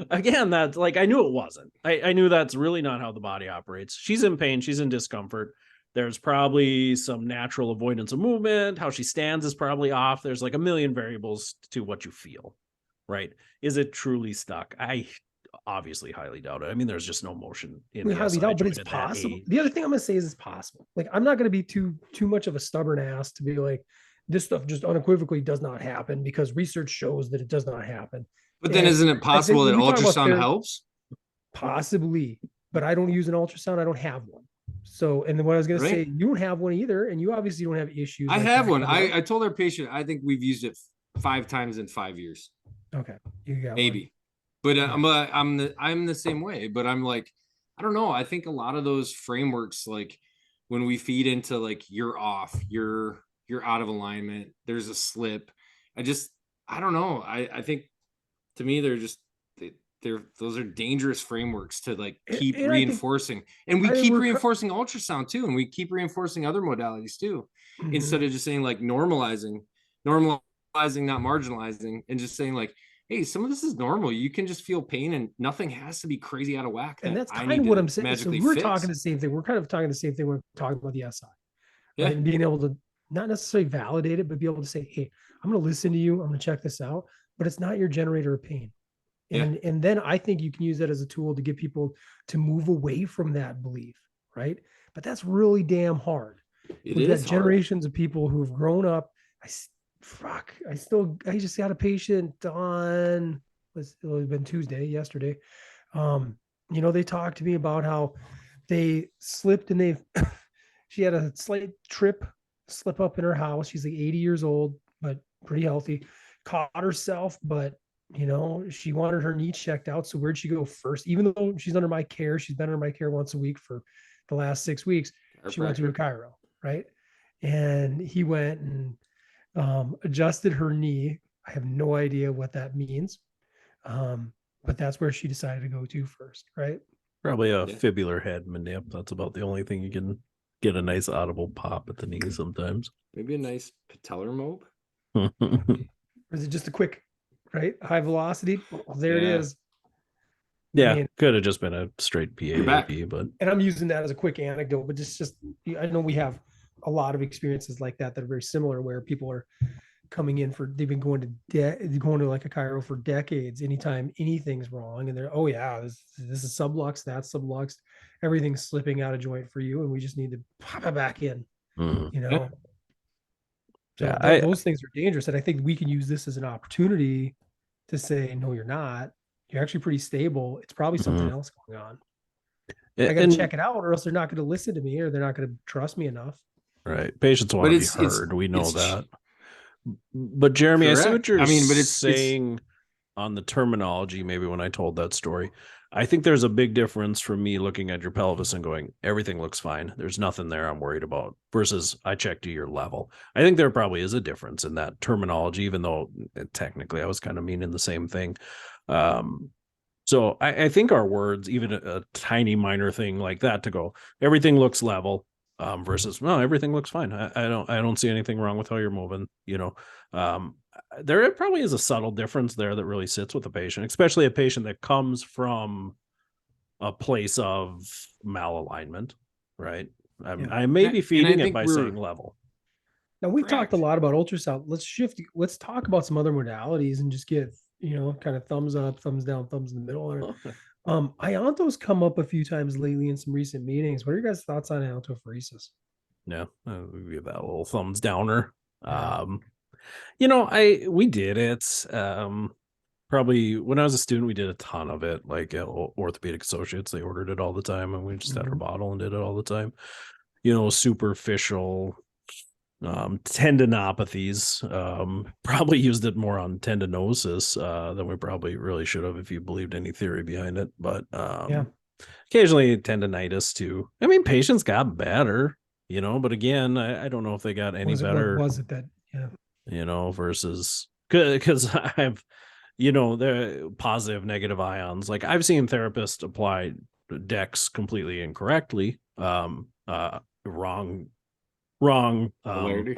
again, that's like, I knew it wasn't. I knew that's really not how the body operates. She's in pain. She's in discomfort. There's probably some natural avoidance of movement. How she stands is probably off. There's like a million variables to what you feel, right? Is it truly stuck? I obviously highly doubt it. I mean, there's just no motion in the highly doubt, but it's possible. The other thing I'm going to say is it's possible. Like, I'm not going to be too much of a stubborn ass to be like, this stuff just unequivocally does not happen because research shows that it does not happen. But then isn't it possible that ultrasound helps? Possibly, but I don't use an ultrasound. I don't have one. So, and then what I was going to say, you don't have one either, and you obviously don't have issues. I have one. I told our patient, I think we've used it 5 times in 5 years. Okay, you got maybe, one. But I'm the same way. But I'm like, I don't know. I think a lot of those frameworks, like when we feed into like you're off, you're out of alignment, there's a slip. I don't know. I think to me those are dangerous frameworks to like keep reinforcing. And we keep reinforcing ultrasound too, and we keep reinforcing other modalities too, instead of just saying like normalizing, not marginalizing, and just saying like, hey, some of this is normal. You can just feel pain and nothing has to be crazy out of whack. And that's kind of what I'm saying. So we're talking the same thing. We're kind of talking the same thing when we're talking about the SI. Yeah. Right? And being able to not necessarily validate it, but be able to say, hey, I'm going to listen to you. I'm going to check this out, but it's not your generator of pain. And then I think you can use that as a tool to get people to move away from that belief, right? But that's really damn hard. We've got generations of people who've grown up. I just had a patient on, it's been Tuesday, yesterday. They talked to me about how they slipped and she had a slight slip up in her house. She's like 80 years old, but pretty healthy. Caught herself, but she wanted her knee checked out. So where'd she go first? Even though she's under my care, she's been under my care once a week for the last 6 weeks. She went to a chiro, right? And he went and adjusted her knee. I have no idea what that means. But that's where she decided to go to first, right? Probably a fibular head manip. That's about the only thing you can get a nice audible pop at the knee sometimes. Maybe a nice patellar mope. Or is it just a quick, right? High velocity. Well, there it is. Yeah, could have just been a straight PAP, but and I'm using that as a quick anecdote, but just I know we have a lot of experiences like that are very similar, where people are coming in they've been going to like a chiro for decades. Anytime anything's wrong, and they're this is sublux, that's sublux, everything's slipping out of joint for you, and we just need to pop it back in. So those things are dangerous, and I think we can use this as an opportunity to say, no, you're not. You're actually pretty stable. It's probably something else going on. I got to check it out, or else they're not going to listen to me, or they're not going to trust me enough. Right. Patients want to be heard. We know that. But Jeremy, correct. I see what you're saying on the terminology. Maybe when I told that story, I think there's a big difference from me looking at your pelvis and going, everything looks fine. There's nothing there I'm worried about, versus I checked to your level. I think there probably is a difference in that terminology, even though technically I was kind of meaning the same thing. So I think our words, even a tiny minor thing like that, to go, everything looks level, versus no, everything looks fine. I don't see anything wrong with how you're moving. There probably is a subtle difference there that really sits with the patient, especially a patient that comes from a place of malalignment, right? I may be feeding it by saying level. Now we've talked a lot about ultrasound. Let's talk about some other modalities and just get, kind of thumbs up, thumbs down, thumbs in the middle. Ionto's come up a few times lately in some recent meetings. What are your guys' thoughts on iontophoresis? Yeah, we give that a little thumbs downer. We did it. Probably when I was a student, we did a ton of it. Like Orthopedic Associates, they ordered it all the time, and we just had our bottle and did it all the time. Superficial tendinopathies. Probably used it more on tendinosis than we probably really should have, if you believed any theory behind it. But occasionally tendinitis too. I mean, patients got better, but again, I don't know if they got any better. What was it that versus because I've the positive, negative ions. Like I've seen therapists apply DEX completely incorrectly. Wrong polarity.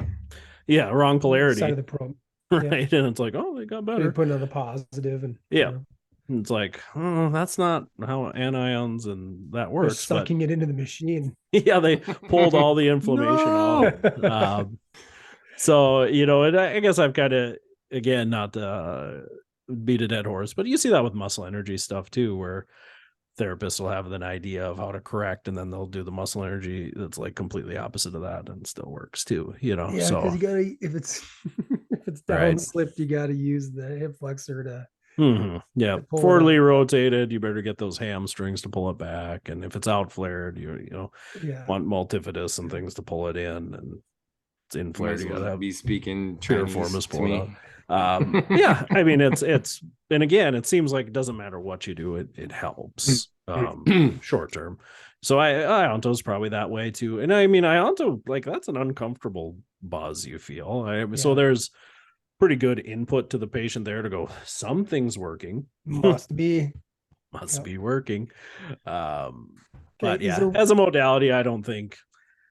Wrong polarity. Side of the probe. Right. And it's like, oh, they got better. They put another positive and It's like, oh, that's not how anions and that works. They're sucking it into the machine. Yeah, they pulled all the inflammation out. So, and I guess I've kind of, again, not beat a dead horse, but you see that with muscle energy stuff too, where therapists will have an idea of how to correct, and then they'll do the muscle energy that's like completely opposite of that, and it still works too. Yeah, because you gotta, if it's down slipped, you gotta use the hip flexor to. Yeah, forwardly rotated. You better get those hamstrings to pull it back, and if it's out flared, you want multifidus and things to pull it in, and it's in flared. You gotta be speaking Chinese to me. Yeah, I mean it's and again, it seems like it doesn't matter what you do, it helps short term. So Ionto's probably that way too. And I mean Ionto, like that's an uncomfortable buzz you feel. So there's pretty good input to the patient there to go, something's working. Must be working. But yeah, as a modality, I don't think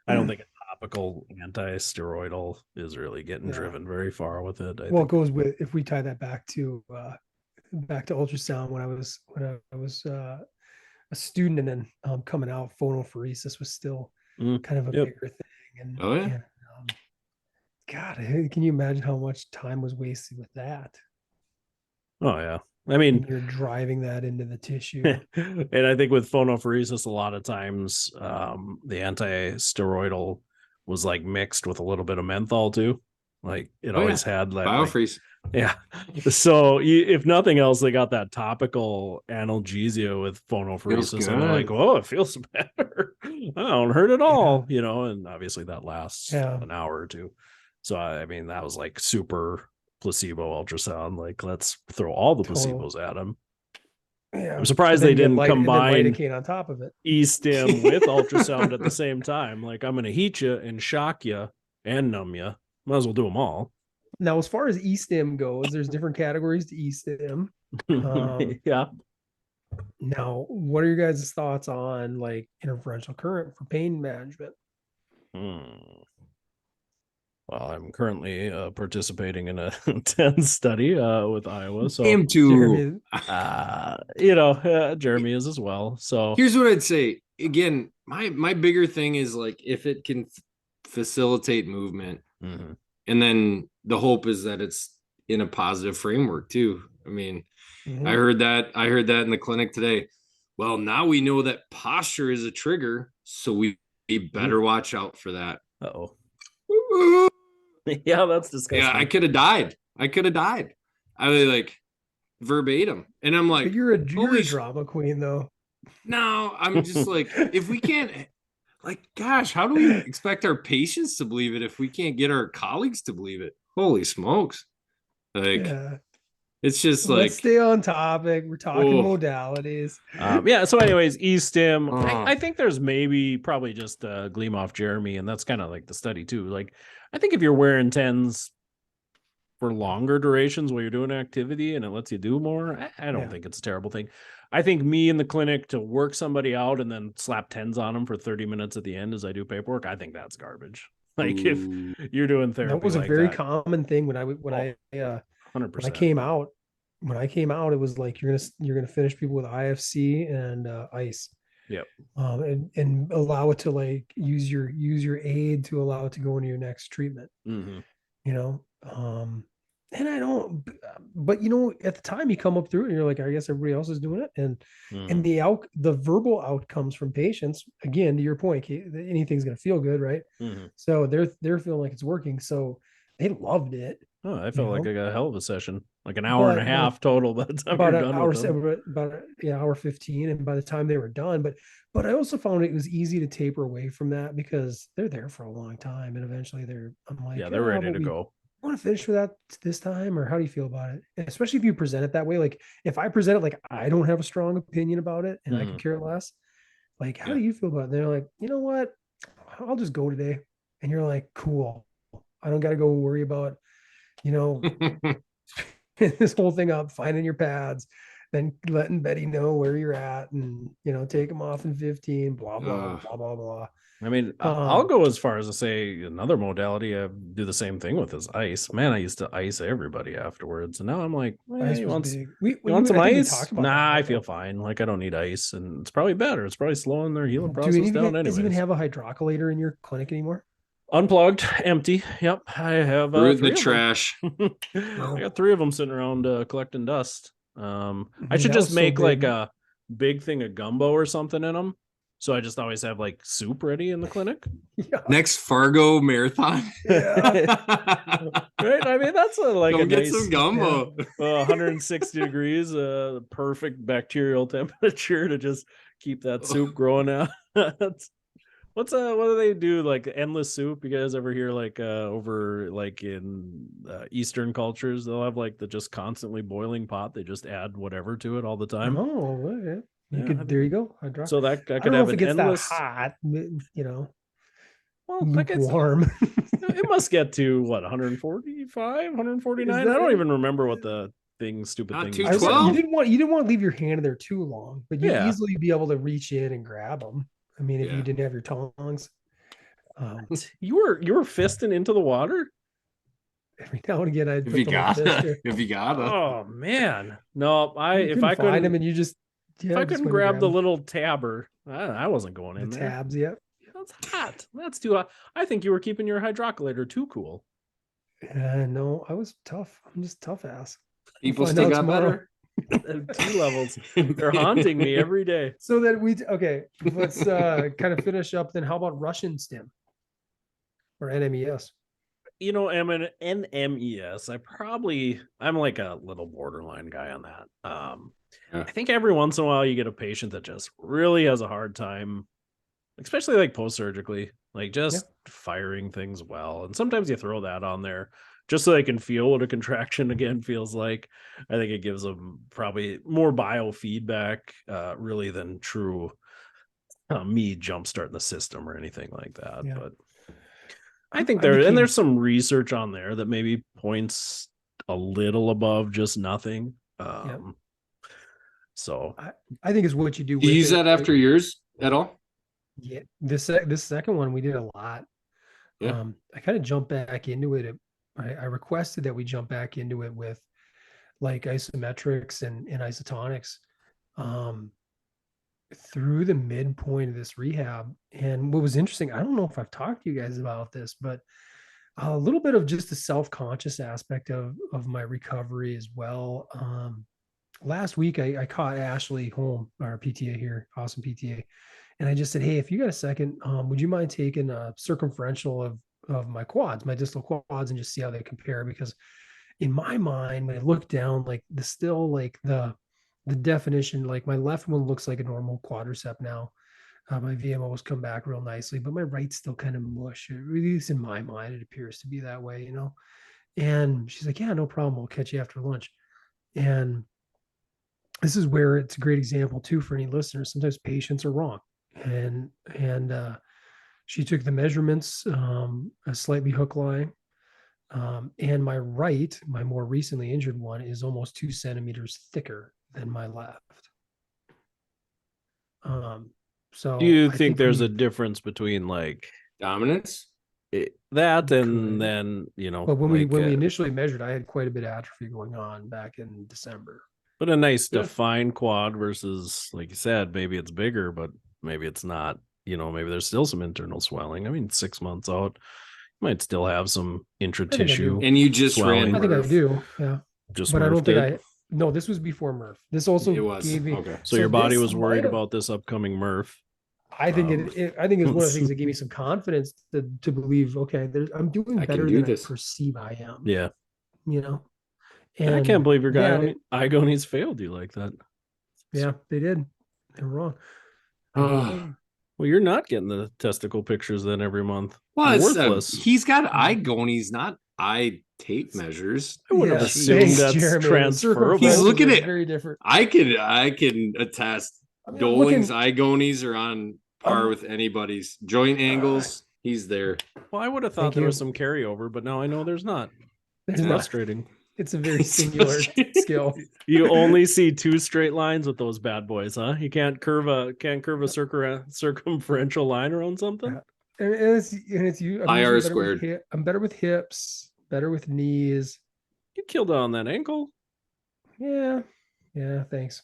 a topical anti-steroidal is really getting driven very far with it. It goes with, if we tie that back to ultrasound, when I was a student, and then coming out, phonophoresis was still kind of a bigger thing. And God, can you imagine how much time was wasted with that? Oh yeah. I mean, when you're driving that into the tissue. And I think with phonophoresis, a lot of times the anti-steroidal was like mixed with a little bit of menthol too. Like it always had that biofreeze. Yeah. So if nothing else, they got that topical analgesia with phonophoresis, and they're like, "Oh, it feels better. I don't hurt at all," And obviously that lasts an hour or two. So I mean, that was like super placebo ultrasound. Like, let's throw all the placebos at them. Yeah. I'm surprised they didn't combine lidocaine on top of it, e-stim with ultrasound at the same time. Like, I'm going to heat you and shock you and numb you. Might as well do them all. Now, as far as e-stim goes, there's different categories to e-stim. Yeah. Now, what are your guys' thoughts on like interferential current for pain management? Well, I'm currently participating in a 10 study with Iowa. So him too. Jeremy is as well. So here's what I'd say. Again, my bigger thing is like if it can facilitate movement, and then the hope is that it's in a positive framework too. I mean, I heard that in the clinic today. Well, now we know that posture is a trigger, so we better watch out for that. Uh-oh. Yeah, that's disgusting. Yeah, I could have died. I was like verbatim. And I'm like, but you're a drama queen though. No, I'm just like, if we can't, like, gosh, how do we expect our patients to believe it if we can't get our colleagues to believe it? Holy smokes. Like, it's just like, let's stay on topic. We're talking modalities. So anyways, e-stim. I think there's probably just gleam off Jeremy, and that's kind of like the study too. Like, I think if you're wearing 10s for longer durations while you're doing activity and it lets you do more, I don't think it's a terrible thing. I think me in the clinic to work somebody out and then slap 10s on them for 30 minutes at the end as I do paperwork, I think that's garbage. Like, if you're doing therapy, that was a very common thing when I 100%. came out. When I came out, it was like you're gonna finish people with IFC and ice. Yep. And allow it to like use your aid to allow it to go into your next treatment. And I don't, but at the time you come up through it and you're like, I guess everybody else is doing it. And the verbal outcomes from patients, again, to your point, anything's going to feel good. Right. So they're feeling like it's working. So they loved it. Oh, I felt like I got a hell of a session, like an hour and a half total by the time about you're done with them. About hour 15. And by the time they were done, but I also found it was easy to taper away from that because they're there for a long time. And eventually they're ready to go. Want to finish for that this time, or how do you feel about it? And especially if you present it that way. Like if I present it like I don't have a strong opinion about it and I could care less, like how do you feel about it? And they're like, you know what, I'll just go today. And you're like, cool, I don't got to go worry about this whole thing up, finding your pads, then letting Betty know where you're at, and take them off in 15, blah blah blah blah blah. I mean, I'll go as far as to say another modality I do the same thing with is ice. Man, I used to ice everybody afterwards, and now I'm like, you want some ice? Nah, I feel fine. Like I don't need ice, and it's probably better. It's probably slowing their healing process down. Does even have a hydrocollator in your clinic anymore? Unplugged, empty. Yep, I have the trash. I got 3 of them sitting around collecting dust. I should just make like a big thing of gumbo or something in them. So I just always have like soup ready in the clinic. Next Fargo marathon. Right? I mean, that's get some gumbo. 160 degrees, perfect bacterial temperature to just keep that soup growing out. What do they do? Like endless soup? You guys ever hear like over like in Eastern cultures, they'll have like the just constantly boiling pot. They just add whatever to it all the time. Oh, okay. There you go. So that I could have an endless that hot, Well, like warm. It must get to what 145, 149. I don't even remember what the stupid thing. 212. You didn't want to leave your hand there too long, but you'd easily be able to reach in and grab them. I mean, if you didn't have your tongs. You were fisting into the water. Every now and again, if you got it. Oh man, no! If I couldn't find them, and you just if I couldn't grab the little tabber, I wasn't going in the there. Tabs, yep. That's hot. That's too hot. I think you were keeping your hydrocollator too cool. No, I was tough. I'm just tough ass. People still got better. 2 levels. They're haunting me every day. So that let's kind of finish up. Then how about Russian stim or NMES? I'm an NMES. I'm like a little borderline guy on that. I think every once in a while you get a patient that just really has a hard time, especially like post-surgically, like just firing things well. And sometimes you throw that on there just so they can feel what a contraction again feels like. I think it gives them probably more biofeedback, really, than true me jumpstarting the system or anything like that. Yeah. But I think there's some research on there that maybe points a little above just nothing. So I think is what you do. Do you use that after yours at all? Yeah, this second one we did a lot. Yeah. I kind of jumped back into it. I requested that we jump back into it with like isometrics and isotonics through the midpoint of this rehab. And what was interesting, I don't know if I've talked to you guys about this, but a little bit of just the self-conscious aspect of my recovery as well. Last week I caught Ashley home, our PTA here, awesome PTA. And I just said, hey, if you got a second, would you mind taking a circumferential of my quads, my distal quads, and just see how they compare? Because in my mind, when I look down, like the definition, like my left one looks like a normal quadricep now. My VMOs come back real nicely, but my right's still kind of mush. At least in my mind, it appears to be that way, And she's like, yeah, no problem. We'll catch you after lunch. And this is where it's a great example too for any listeners. Sometimes patients are wrong. And she took the measurements, a slightly hook line. And my right, my more recently injured one, is almost 2 centimeters thicker than my left. So do you think there's a difference between like dominance? That and then, but when we initially measured, I had quite a bit of atrophy going on back in December. But a nice defined quad versus, like you said, maybe it's bigger, but maybe it's not. Maybe there's still some internal swelling. I mean, 6 months out, you might still have some intra-tissue. And you just swelling. I think I do, yeah. Just but Murph I don't think no, this was before Murph. This also gave me. Okay. So your body was worried about this upcoming Murph. I think I think it's one of the things that gave me some confidence to believe, okay, I'm doing better than I perceive I am. Yeah. And I can't believe your Igonies failed you like that. Yeah, they did. They were wrong. Well, you're not getting the testicle pictures then every month. Well, it's worthless. He's got Igonies, not eye tape measures. I would have assumed that's transferable. He's looking at very different. I can attest. Doling's Igonies are on par with anybody's joint angles. He's there. Well, I would have thought there was some carryover, but now I know there's not. It's frustrating. It's a very singular skill. You only see 2 straight lines with those bad boys, huh? You can't curve a circumferential line around something. And it's you. IR squared. I'm better with hips, better with knees. You killed on that ankle. Yeah, thanks.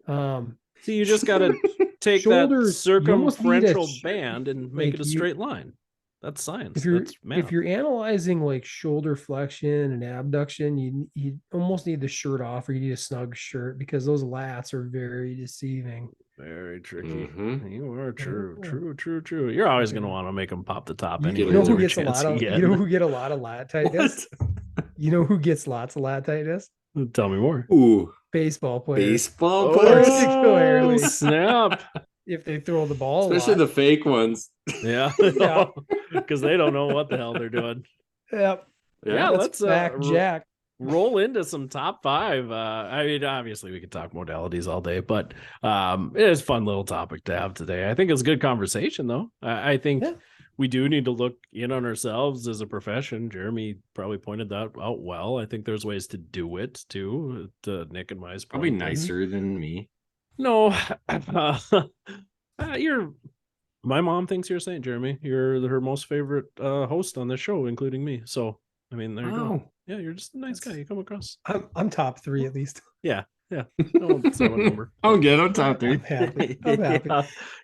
See, you just got to take that circumferential band and make it a straight line. That's science. If you're analyzing like shoulder flexion and abduction, you almost need the shirt off, or you need a snug shirt, because those lats are very deceiving. Very tricky. Mm-hmm. You are true. You're always going to want to make them pop the top. You know who gets a lot of lat tightness? You know who gets lots of lat tightness? Tell me more. Ooh, baseball players. Particularly. Snap. If they throw the ball, especially the fake ones. Yeah, because they don't know what the hell they're doing. Yep. Yeah, let's Jack roll into some top 5. I mean, obviously we could talk modalities all day, but it is a fun little topic to have today. I think it's a good conversation, though. I think we do need to look in on ourselves as a profession. Jeremy probably pointed that out well. I think there's ways to do it too. To Nick and my probably nicer than me. No, my mom thinks you're a saint, Jeremy. You're her most favorite host on this show, including me. So, I mean, there you go. Yeah, you're just a nice guy. You come across. I'm top 3 at least. Yeah. No, number. I'm good. I'm top 3. I'm happy.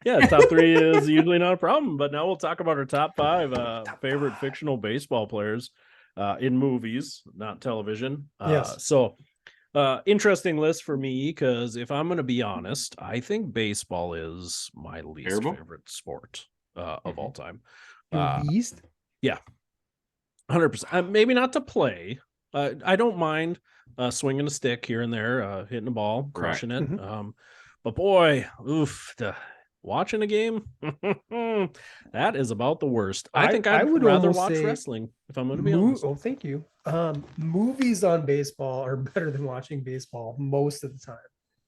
Yeah, top 3 is usually not a problem. But now we'll talk about our top 5 favorite fictional baseball players. in movies, not television. Yes. So interesting list for me, because if I'm going to be honest, I think baseball is my least favorite sport of all time. Least? Yeah. 100%. Maybe not to play. I don't mind swinging a stick here and there, hitting a ball, crushing it. But boy, watching a game, that is about the worst. I think I would rather watch wrestling, if I'm going to be honest. Oh, thank you. Movies on baseball are better than watching baseball most of the time.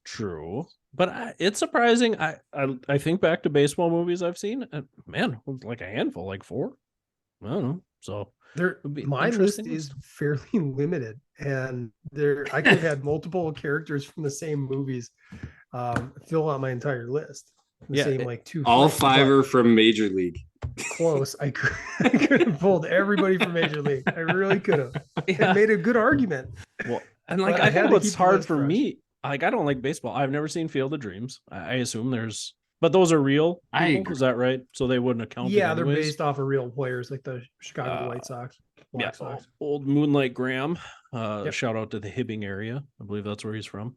True, but it's surprising. I think back to baseball movies I've seen, man, like a handful, like 4. I don't know. So my list is fairly limited, and I could have had multiple characters from the same movies fill out my entire list. Same like 2. All 5 are from Major League. Close. I could have pulled everybody from Major League. I really could have. And made a good argument. Well, and like I think what's hard for me, like I don't like baseball. I've never seen Field of Dreams. I assume there's, but those are real. Is that right? So they wouldn't account. Yeah, they're based off of real players, like the Chicago White Sox. Black Sox. Old Moonlight Graham. Shout out to the Hibbing area. I believe that's where he's from.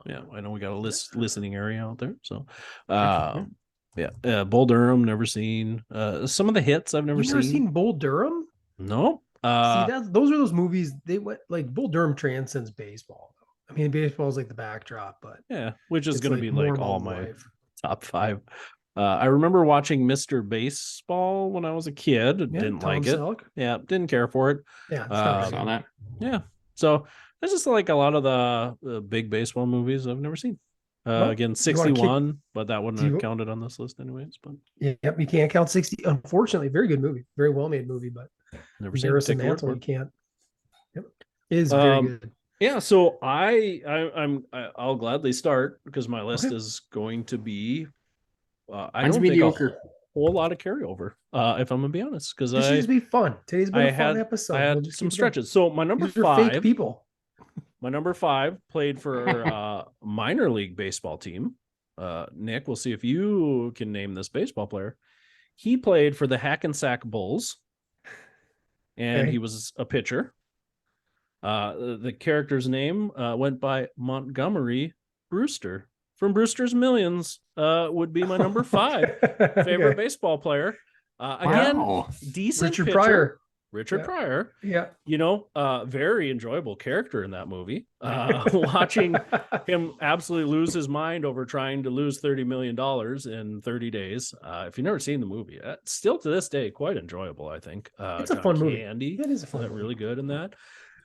Yeah, I know we got a listening area out there. So, Bull Durham, never seen. Some of the hits I've never seen. Never seen Bull Durham? No. Those are those movies. They went like Bull Durham transcends baseball. I mean, baseball is like the backdrop, but which is going to be like all my top 5. I remember watching Mr. Baseball when I was a kid. Didn't like it. Selleck. Yeah, didn't care for it. Yeah, saw that. Yeah, so it's just like a lot of the big baseball movies I've never seen. Again, 61, but that wouldn't have counted on this list anyways. But yep, you can't count 60. Unfortunately, very good movie, very well made movie, but never seen it. You can't. Yep, it is very good. Yeah, so I'll gladly start, because my list is going to be. I don't think a whole lot of carryover, if I'm gonna be honest, because this should be fun. Today's been a fun episode. I had some stretches. So my number 5, fake people. My number 5 played for a minor league baseball team. Nick, we'll see if you can name this baseball player. He played for the Hackensack Bulls, and he was a pitcher. The character's name went by Montgomery Brewster. From Brewster's Millions, would be my number 5 favorite baseball player. Again, decent Richard pitcher. Pryor. Richard Pryor. Yeah. Very enjoyable character in that movie. Watching him absolutely lose his mind over trying to lose $30 million in 30 days. If you've never seen the movie, still to this day, quite enjoyable, I think. It's a fun movie. Andy, it is a fun movie. Really good in that.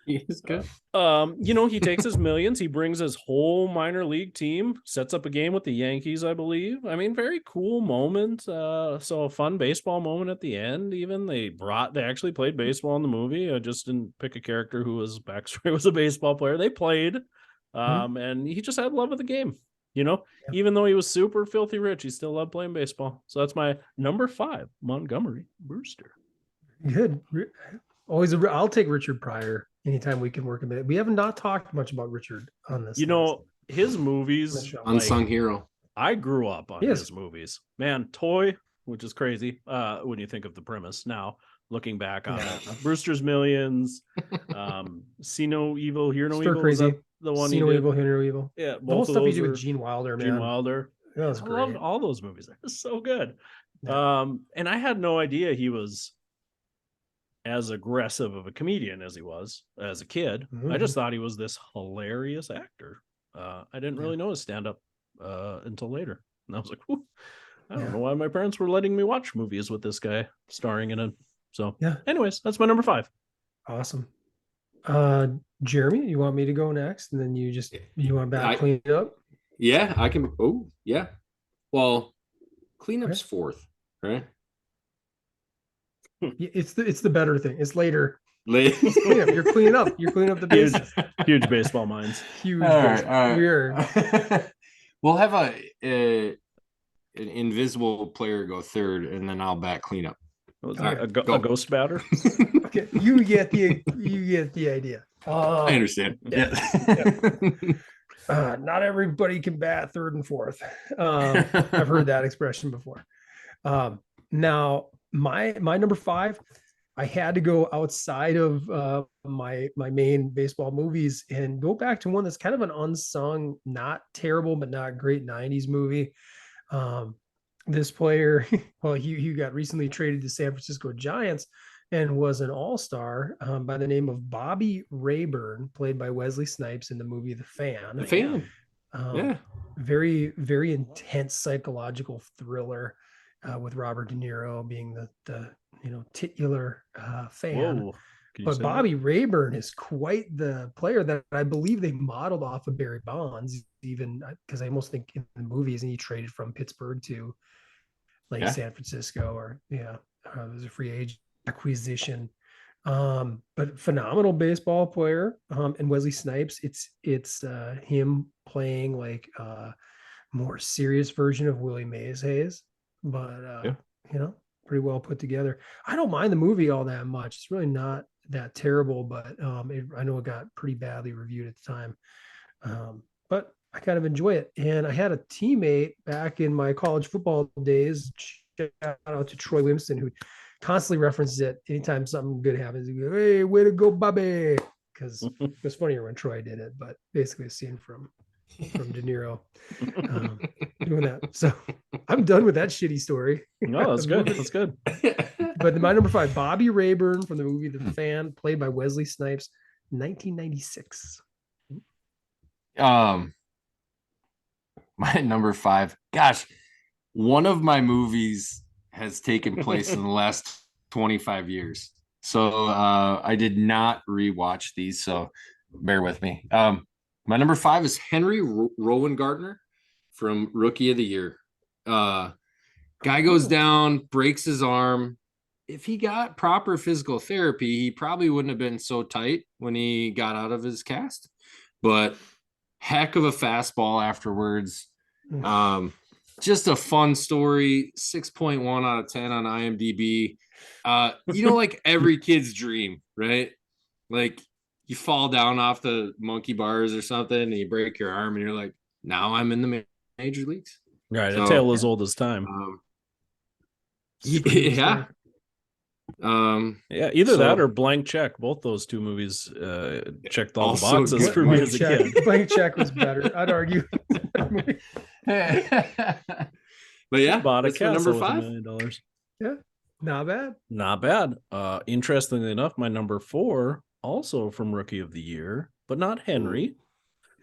He's good. He takes his millions, he brings his whole minor league team, sets up a game with the Yankees, I believe. I mean, very cool moment. So a fun baseball moment at the end. Even they actually played baseball in the movie. I just didn't pick a character who was backstory was a baseball player. They played, and he just had love of the game. Even though he was super filthy rich, he still loved playing baseball. So that's my number 5, Montgomery Brewster. Good. Always, I'll take Richard Pryor anytime we can work a bit. We have not talked much about Richard on this. His movies, unsung hero. I grew up on his movies. Man, Toy, which is crazy when you think of the premise now, looking back on it. Brewster's Millions, See No Evil, Hear No Evil. Crazy. The one See No Evil, Hear No Evil. Yeah, the whole stuff he did with Gene Wilder, man. Gene Wilder. That was great. I loved all those movies. They're so good. Yeah. And I had no idea he was as aggressive of a comedian as he was as a kid. I just thought he was this hilarious actor. I didn't really know his stand-up until later. And I was like, I don't know why my parents were letting me watch movies with this guy starring in it. So anyways, that's my number 5. Awesome. Jeremy, you want me to go next? And then you want back clean it up? Yeah, I can. Oh, yeah. Well, cleanup's 4th, right? It's the better thing. It's later. You're cleaning up. You're cleaning up the business. Huge baseball minds. Huge. All right. Weird. We'll have an invisible player go 3rd, and then I'll bat cleanup. A ghost batter. Okay, you get the idea. I understand. Yeah. Not everybody can bat 3rd and 4th. I've heard that expression before. Now, my number 5, I had to go outside of my main baseball movies and go back to one that's kind of an unsung, not terrible but not great '90s movie. This player, well, he got recently traded to San Francisco Giants and was an all-star by the name of Bobby Rayburn, played by Wesley Snipes in the movie The Fan. The Fan. Yeah. Very, very intense psychological thriller with Robert De Niro being the titular fan. Whoa. But Bobby Rayburn is quite the player that I believe they modeled off of Barry Bonds, even because I almost think in the movies, and he traded from Pittsburgh to San Francisco, or it was a free agent acquisition. But phenomenal baseball player. And Wesley Snipes, it's him playing like a more serious version of Willie Mays Hayes, but pretty well put together. I don't mind the movie all that much. It's really not that terrible, but I know it got pretty badly reviewed at the time. But I kind of enjoy it. And I had a teammate back in my college football days, shout out to Troy Winston, who constantly references it anytime something good happens. He goes, "Hey, way to go, Bobby!" Because it was funnier when Troy did it, but basically a scene from De Niro doing that. So I'm done with that shitty story. No, that's good. That's good. But my number 5, Bobby Rayburn from the movie The Fan, played by Wesley Snipes, 1996. My number 5. Gosh, one of my movies has taken place in the last 25 years. So I did not rewatch these, so bear with me. My number 5 is Henry Rowan Gardner from Rookie of the Year. Guy goes down, breaks his arm. If he got proper physical therapy, he probably wouldn't have been so tight when he got out of his cast. But heck of a fastball afterwards. Just a fun story. 6.1 out of 10 on IMDb. Like every kid's dream, right? Like you fall down off the monkey bars or something and you break your arm and you're like, now I'm in the major leagues. Right. So, a tale as old as time. Yeah. Either that or Blank Check. Both those two movies checked all the boxes good. for me as a kid. Blank Check was better, I'd argue. But yeah, bought a castle number with $5 million. Yeah, not bad. Not bad. Interestingly enough, my number 4, also from Rookie of the Year, but not Henry.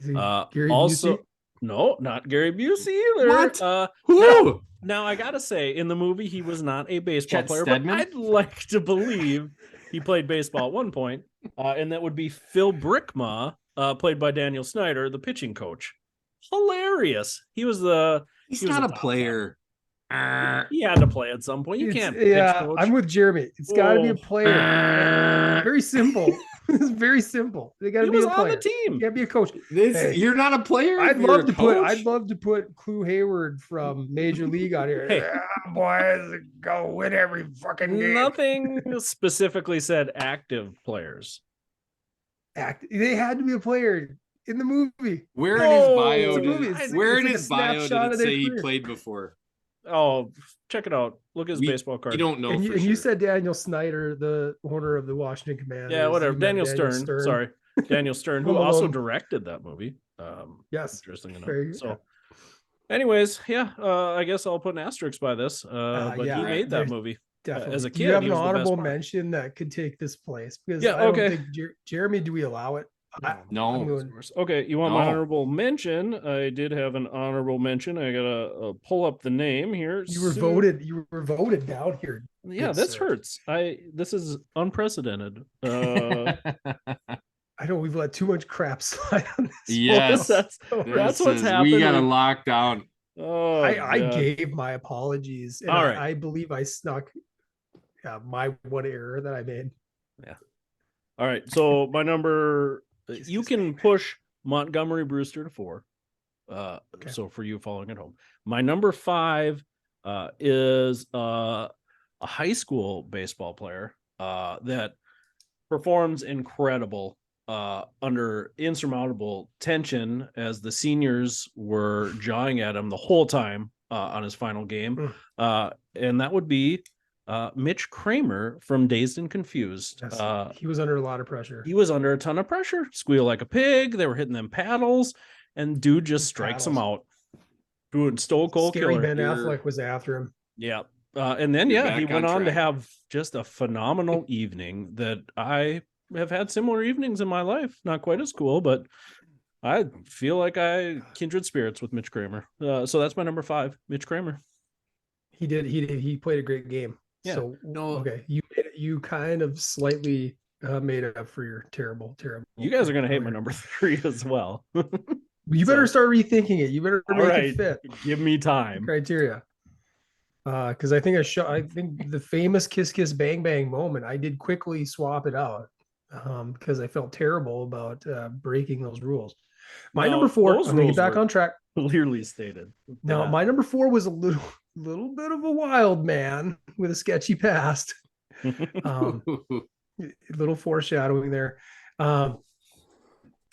Gary also Busey? No, not Gary Busey either. What? Who? Now I gotta say, in the movie, he was not a baseball Chet player, Stedman? but I'd like to believe he played baseball at one point, and that would be Phil Brickma, played by Daniel Snyder, the pitching coach. Hilarious. He's not a player. He had to play at some point. You can't pitch coach. I'm with Jeremy. It's got to be a player. Very simple. It's very simple. They got to be a player. On the team. You got to be a coach. You're not a player. I'd love to put Clue Hayward from Major League on here. Hey, boys, go win every fucking game. Nothing specifically said active players. They had to be a player in the movie. Where in his bio did it say he played before? Oh, check it out. Look at his baseball card. You don't know. And you said Daniel Snyder, the owner of the Washington Commanders. Yeah, whatever. Daniel Stern. Sorry. Daniel Stern, who also directed that movie. Yes. Interesting enough. Anyways, I guess I'll put an asterisk by this. But he made that movie. Definitely. As a kid, you have an honorable mention that could take this place? Because I don't think Jeremy, do we allow it? No. Okay, you want my honorable mention? I did have an honorable mention. I gotta pull up the name here. You were voted down here. Yeah, this hurts. This is unprecedented. I know we've let too much crap slide on this. Yes, that's what's happening. We gotta lock down. Oh, I gave my apologies. And all right. I believe I snuck my one error that I made. Yeah. All right. So my number, you can push Montgomery Brewster to 4. So for you following at home, my number 5 is a high school baseball player that performs incredible under insurmountable tension as the seniors were jawing at him the whole time on his final game. And that would be Mitch Kramer from Dazed and Confused. Yes, he was under a lot of pressure. He was under a ton of pressure. Squeal like a pig. They were hitting them paddles, and dude just strikes him out. Doing Stone Cold Scary Killer. Ben Affleck was after him. Yeah. And then, he went on to have just a phenomenal evening that I have had similar evenings in my life. Not quite as cool, but I feel like I kindred spirits with Mitch Kramer. So that's my number 5, Mitch Kramer. He did. He played a great game. Yeah. So, okay. You kind of slightly made up for your terrible. You guys are going to hate my number 3 as well. You better start rethinking it. You better make it fit. Give me time. Criteria. Because I think the famous Kiss Kiss Bang Bang moment, I did quickly swap it out because I felt terrible about breaking those rules. My number 4, I'm going to get back on track. Clearly stated. Now, my number 4 was a little bit of a wild man with a sketchy past. Little foreshadowing there.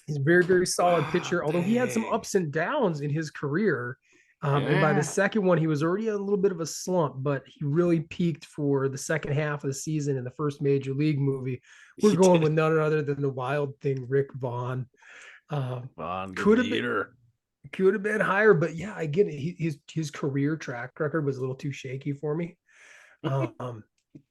He's a very, very solid pitcher, although he had some ups and downs in his career. And by the second one, he was already a little bit of a slump, but he really peaked for the second half of the season in the first Major League movie. We're going with none other than the Wild Thing, Rick Vaughn. Could have been higher, but yeah, I get it. His career track record was a little too shaky for me. And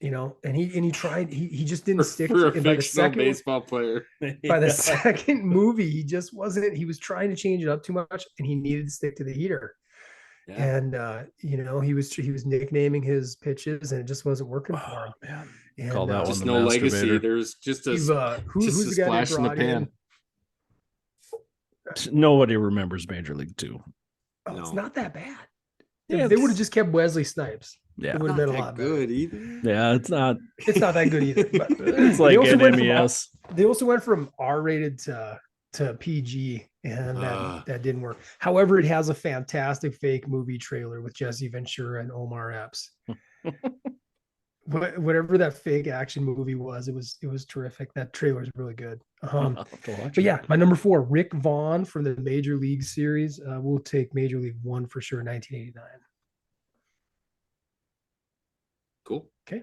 he tried. He just didn't stick for a fictional baseball player. By the second movie, he just wasn't. He was trying to change it up too much, and he needed to stick to the heater. Yeah. And he was nicknaming his pitches, and it just wasn't working for him. Man. And, call that just one the no legacy. There's just a who's the splash in the pan. Nobody remembers Major League 2. Oh, no. It's not that bad. Yeah, if they would have just kept Wesley Snipes, it would have been a lot good better. either. Yeah, it's not that good either. But it's like an MES. They also went from R-rated to PG, and that didn't work. However, it has a fantastic fake movie trailer with Jesse Ventura and Omar Epps. Whatever that fake action movie was, it was terrific. That trailer is really good. But yeah, my number 4, Rick Vaughn from the Major League series. We'll take Major League 1 for sure, 1989. Cool. Okay.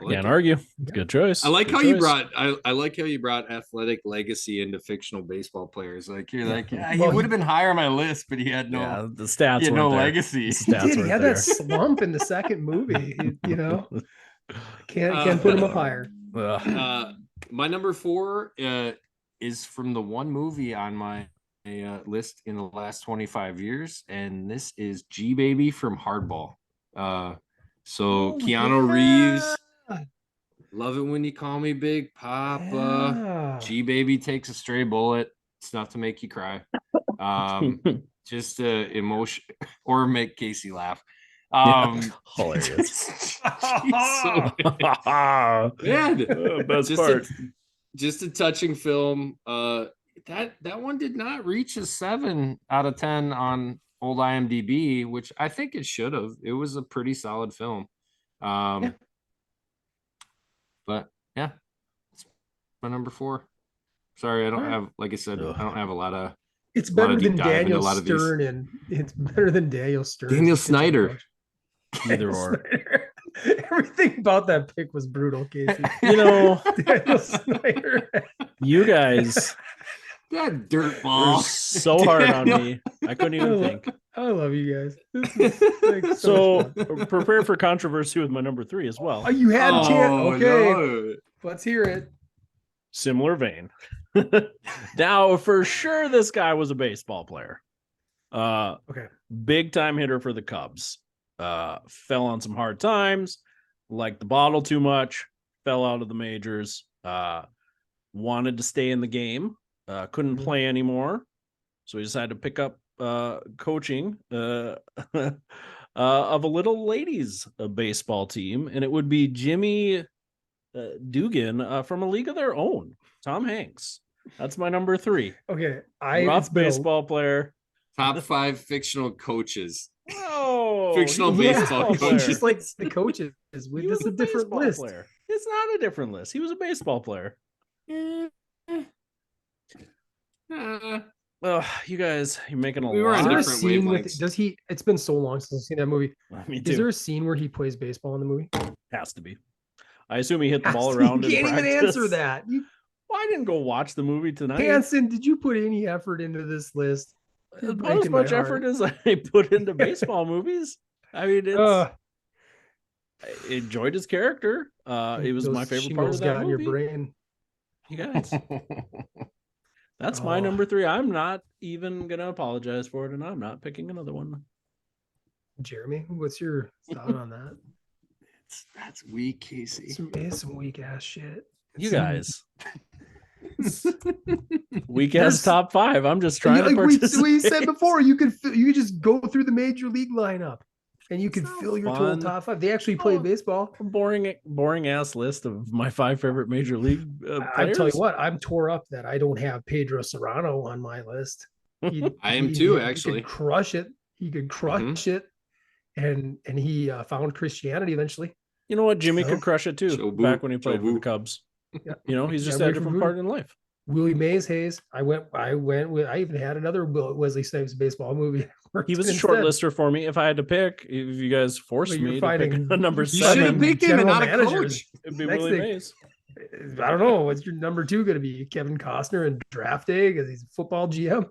Can't argue. Good choice. I like how you brought. I like how you brought athletic legacy into fictional baseball players. Like he would have been higher on my list, but he had no. Yeah, the stats. He had no legacy. He had that slump in the second movie. Can't put him up higher. My number 4 is from the one movie on my list in the last 25 years, and this is G Baby from Hardball. Keanu Reeves, love it when you call me Big Papa. G Baby takes a stray bullet. It's enough to make you cry. Just emotion or make Casey laugh. Hilarious. Best part. Just a touching film. That one did not reach a 7 out of 10 on old IMDb, which I think it should have. It was a pretty solid film. But yeah, it's my number 4. Sorry, I don't have, like I said, I don't have a lot of. It's better than Daniel Stern, and it's better than Daniel Stern. Daniel Snyder. Either or. Everything about that pick was brutal, Casey. Daniel Snyder. You guys. That dirtball. So hard on me. I couldn't even think. I love you guys. So prepare for controversy with my number 3 as well. Oh, you had a chance. Okay. No. Let's hear it. Similar vein. Now, for sure, this guy was a baseball player. Okay. Big time hitter for the Cubs. Fell on some hard times, liked the bottle too much, fell out of the majors, wanted to stay in the game, couldn't play anymore. So he decided to pick up coaching of a little ladies baseball team. And it would be Jimmy Dugan from A League of Their Own, Tom Hanks. That's my number 3. Okay. Rough baseball player. Top 5 fictional coaches. Oh, fictional baseball coaches. Just like the coaches. This is a different list. Player. It's not a different list. He was a baseball player. You guys, you're making a We were lot. on Is there a different scene with? wavelengths. Does he? It's been so long since I've seen that movie. Me Is too. there a scene where he plays baseball in the movie? Has to be. I assume he hit the ball around You in can't practice. even answer that. Well, I didn't go watch the movie tonight. Hanson, did you put any effort into this list? About as much effort as I put into baseball movies. I mean, I enjoyed his character. It was my favorite part of that movie. Your brain. You guys. That's my number 3. I'm not even gonna apologize for it, and I'm not picking another one. Jeremy, what's your thought on that? That's weak, Casey. It's some weak ass shit. You guys. Weak ass top 5. I'm just trying to participate. We said before, you could just go through the major league lineup and you could fill your total top 5. They actually play baseball. A boring ass list of my 5 favorite major league players. I tell you what, I'm tore up that I don't have Pedro Serrano on my list. I am too, actually. He could crush it. He could crush it. And he found Christianity eventually. You know what? Jimmy could crush it too. Back when he played for the Cubs. Yeah. You know, he's just at a different part in life. Willie Mays Hayes. I even had another Wesley Snipes baseball movie. He was a shortlister for me. If I had to pick, if you guys forced me to pick a number 7, you should have picked him and not a coach. It'd be Willie Mays. I don't know. What's your number 2 going to be? Kevin Costner in Draft Day because he's a football GM.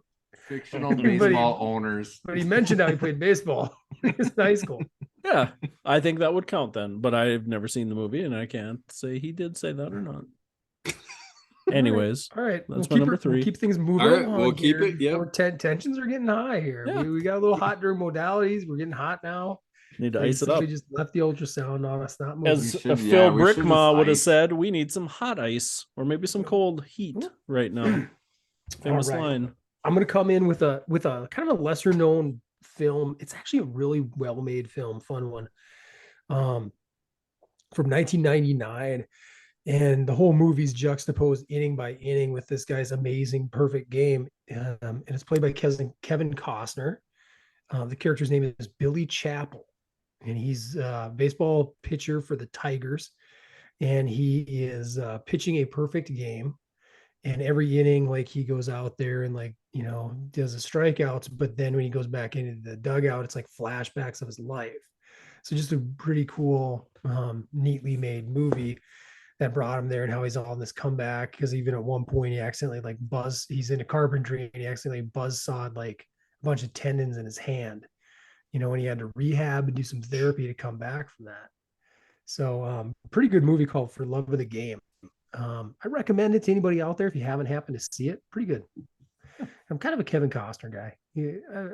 Fictional baseball owners. But he mentioned how he played baseball in high school. Yeah, I think that would count then. But I've never seen the movie, and I can't say he did say that or not. Anyways, all right. That's my number 3. We'll keep things moving. All right, we'll keep it. Yeah, tensions are getting high here. Yeah. We got a little hot during modalities. We're getting hot now. Need to ice it up. We just left the ultrasound on us. Not moving. As Phil Brickma would have said, we need some hot ice or maybe some cold heat right now. Famous line. I'm going to come in with a kind of a lesser known film. It's actually a really well made film, fun one, from 1999, and the whole movie's juxtaposed inning by inning with this guy's amazing, perfect game, and it's played by Kevin Costner. The character's name is Billy Chappell, and he's a baseball pitcher for the Tigers, and he is pitching a perfect game. And every inning, like, he goes out there and, like, you know, does a strikeouts, but then when he goes back into the dugout, it's like flashbacks of his life. So just a pretty cool, neatly made movie that brought him there, and how he's on this comeback, because even at one point he accidentally he's into carpentry and he accidentally buzzsawed like a bunch of tendons in his hand, you know, and he had to rehab and do some therapy to come back from that. So pretty good movie called For Love of the Game. I recommend it to anybody out there if you haven't happened to see it. Pretty good. I'm kind of a Kevin Costner guy.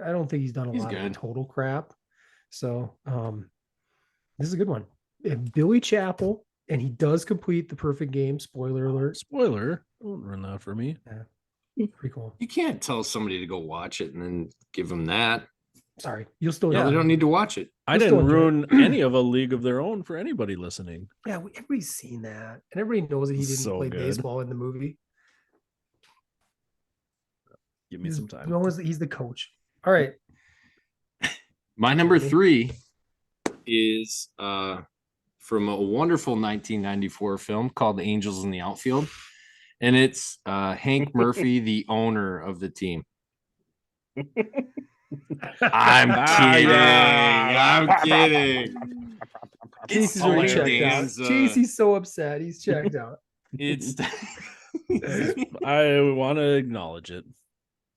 I don't think he's done a lot of total crap. So this is a good one. And Billy Chappell, and he does complete the perfect game. Spoiler alert. Spoiler. Don't ruin that for me. Yeah. Pretty cool. You can't tell somebody to go watch it and then give them that. Sorry, you'll still. Yeah, they don't need to watch it. I didn't ruin any of A League of Their Own for anybody listening. Yeah, everybody's seen that, and everybody knows that he didn't play baseball in the movie. Give me some time. He's the coach. All right. My number 3 is from a wonderful 1994 film called The Angels in the Outfield, and it's Hank Murphy, the owner of the team. I'm kidding. Casey's already checked out. Casey's so upset. He's checked out. It's. I want to acknowledge it.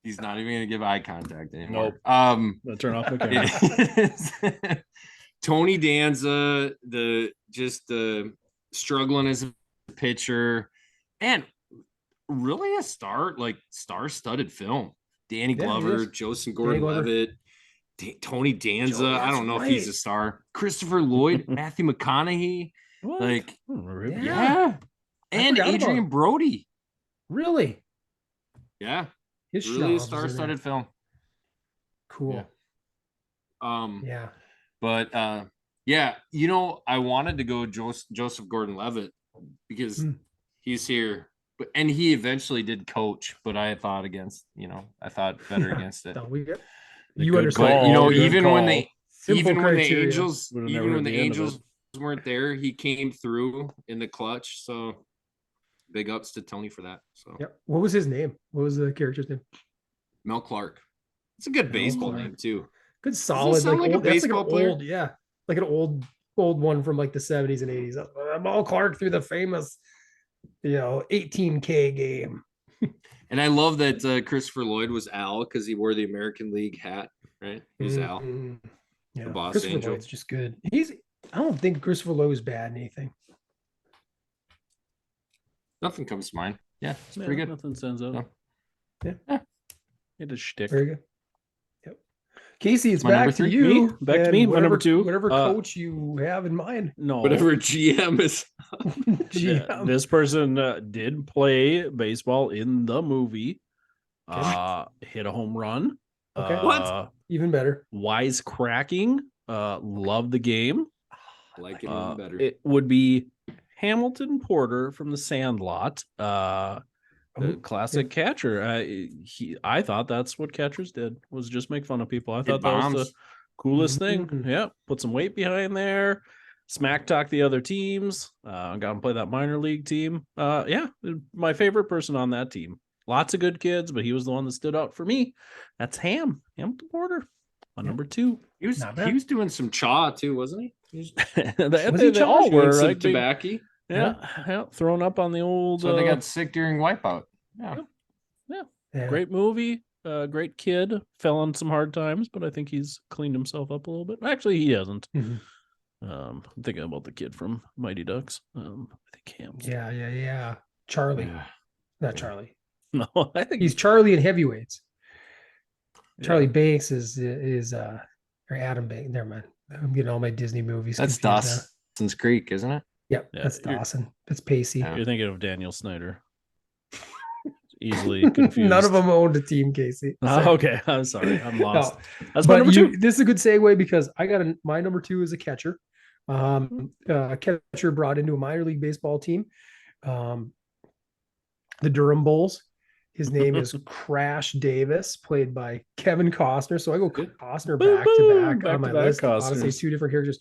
He's not even gonna give eye contact anymore. Nope. I'm gonna turn off my camera. Tony Danza, the struggling as a pitcher, and really a star-studded film. Danny Glover, Joseph Gordon-Levitt, Tony Danza. I don't know if he's a star. Christopher Lloyd, Matthew McConaughey, and Adrian Brody. Really? Yeah, it's really a star-studded film. Cool. Yeah. But you know, I wanted to go Joseph Gordon-Levitt because he's here. And he eventually did coach, but I thought better against it. You understand? You know, even when the Angels weren't there, he came through in the clutch. So big ups to Tony for that. So What was his name? What was the character's name? Mel Clark. It's a good baseball name too. Good solid, like old, that's like an old, yeah, like an old one from like the 70s and 80s. Mel Clark through the famous, 18K game. And I love that Christopher Lloyd was Al because he wore the American League hat, right? He was Al. Yeah, the boss Christopher angel. Lloyd's just good. I don't think Christopher Lloyd was bad in anything. Nothing comes to mind. Yeah, it's pretty good. Nothing stands out. Yeah. It is shtick. Very good. Yep. Casey, it's back to you. Back to me. My number 2. Whatever coach you have in mind. No. Whatever GM is. GM. Yeah, this person did play baseball in the movie. Hit a home run. Okay. What? Even better. Wisecracking. Love the game. Like it even better. It would be Hamilton Porter from The Sandlot. Classic catcher. I thought that's what catchers did, was just make fun of people. I thought that was the coolest thing. Yeah, put some weight behind there, smack talk the other teams. Got to play that minor league team. Yeah, my favorite person on that team. Lots of good kids, but he was the one that stood out for me. That's Hamilton Porter. My number 2. He was doing some chaw too, wasn't he? They all were some like tobacco. Yeah, thrown up on the old. So they got sick during Wipeout. Yeah. Great movie. Great kid. Fell on some hard times, but I think he's cleaned himself up a little bit. Actually, he hasn't. I'm thinking about the kid from Mighty Ducks. I think him. Yeah. Charlie, not Charlie. No, I think he's Charlie in Heavyweights. Yeah. Charlie Banks is or Adam Banks. Never mind. I'm getting all my Disney movies. That's Dawson's Creek, isn't it? Yep, that's Dawson. That's Pacey. You're thinking of Daniel Snyder. Easily confused. None of them owned a team, Casey. Okay, I'm sorry. I'm lost. No. That's my number 2. This is a good segue because I got my number 2 is a catcher. Catcher brought into a minor league baseball team. The Durham Bulls. His name is Crash Davis, played by Kevin Costner. So I go Costner back to back on my list. Honestly, 2 different characters.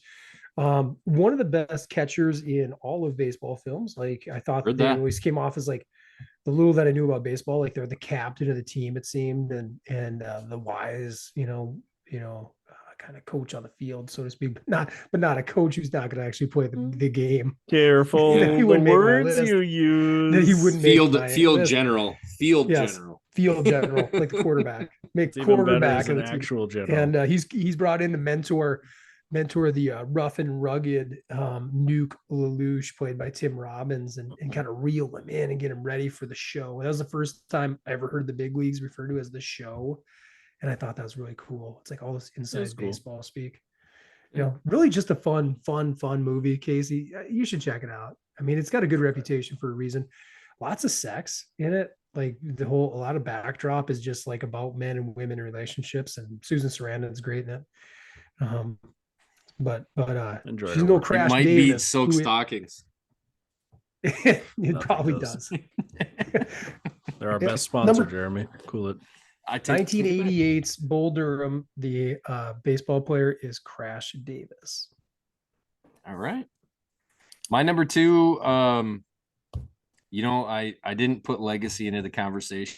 One of the best catchers in all of baseball films. Like I thought they always came off as like the little that I knew about baseball. Like they're the captain of the team, it seemed, and the wise, kind of coach on the field, so to speak, but not a coach who's not going to actually play the game. Careful the words you use. That he wouldn't field general, like the quarterback, make quarterback an actual general. And he's brought in the mentor the rough and rugged Nuke LaLoosh, played by Tim Robbins, and kind of reel him in and get him ready for the show. That was the first time I ever heard the big leagues referred to as the show. And I thought that was really cool. It's like all this inside baseball speak. Really just a fun movie, Casey. You should check it out. I mean, it's got a good reputation for a reason. Lots of sex in it. Like a lot of backdrop is just like about men and women in relationships. And Susan Sarandon's great in it. But she's no Crash might Davis. Beat Silk Stockings. It probably does. They're our best sponsor, Jeremy. Cool it. 1988's Bull Durham, the baseball player is Crash Davis. All right. My number 2, I didn't put legacy into the conversation,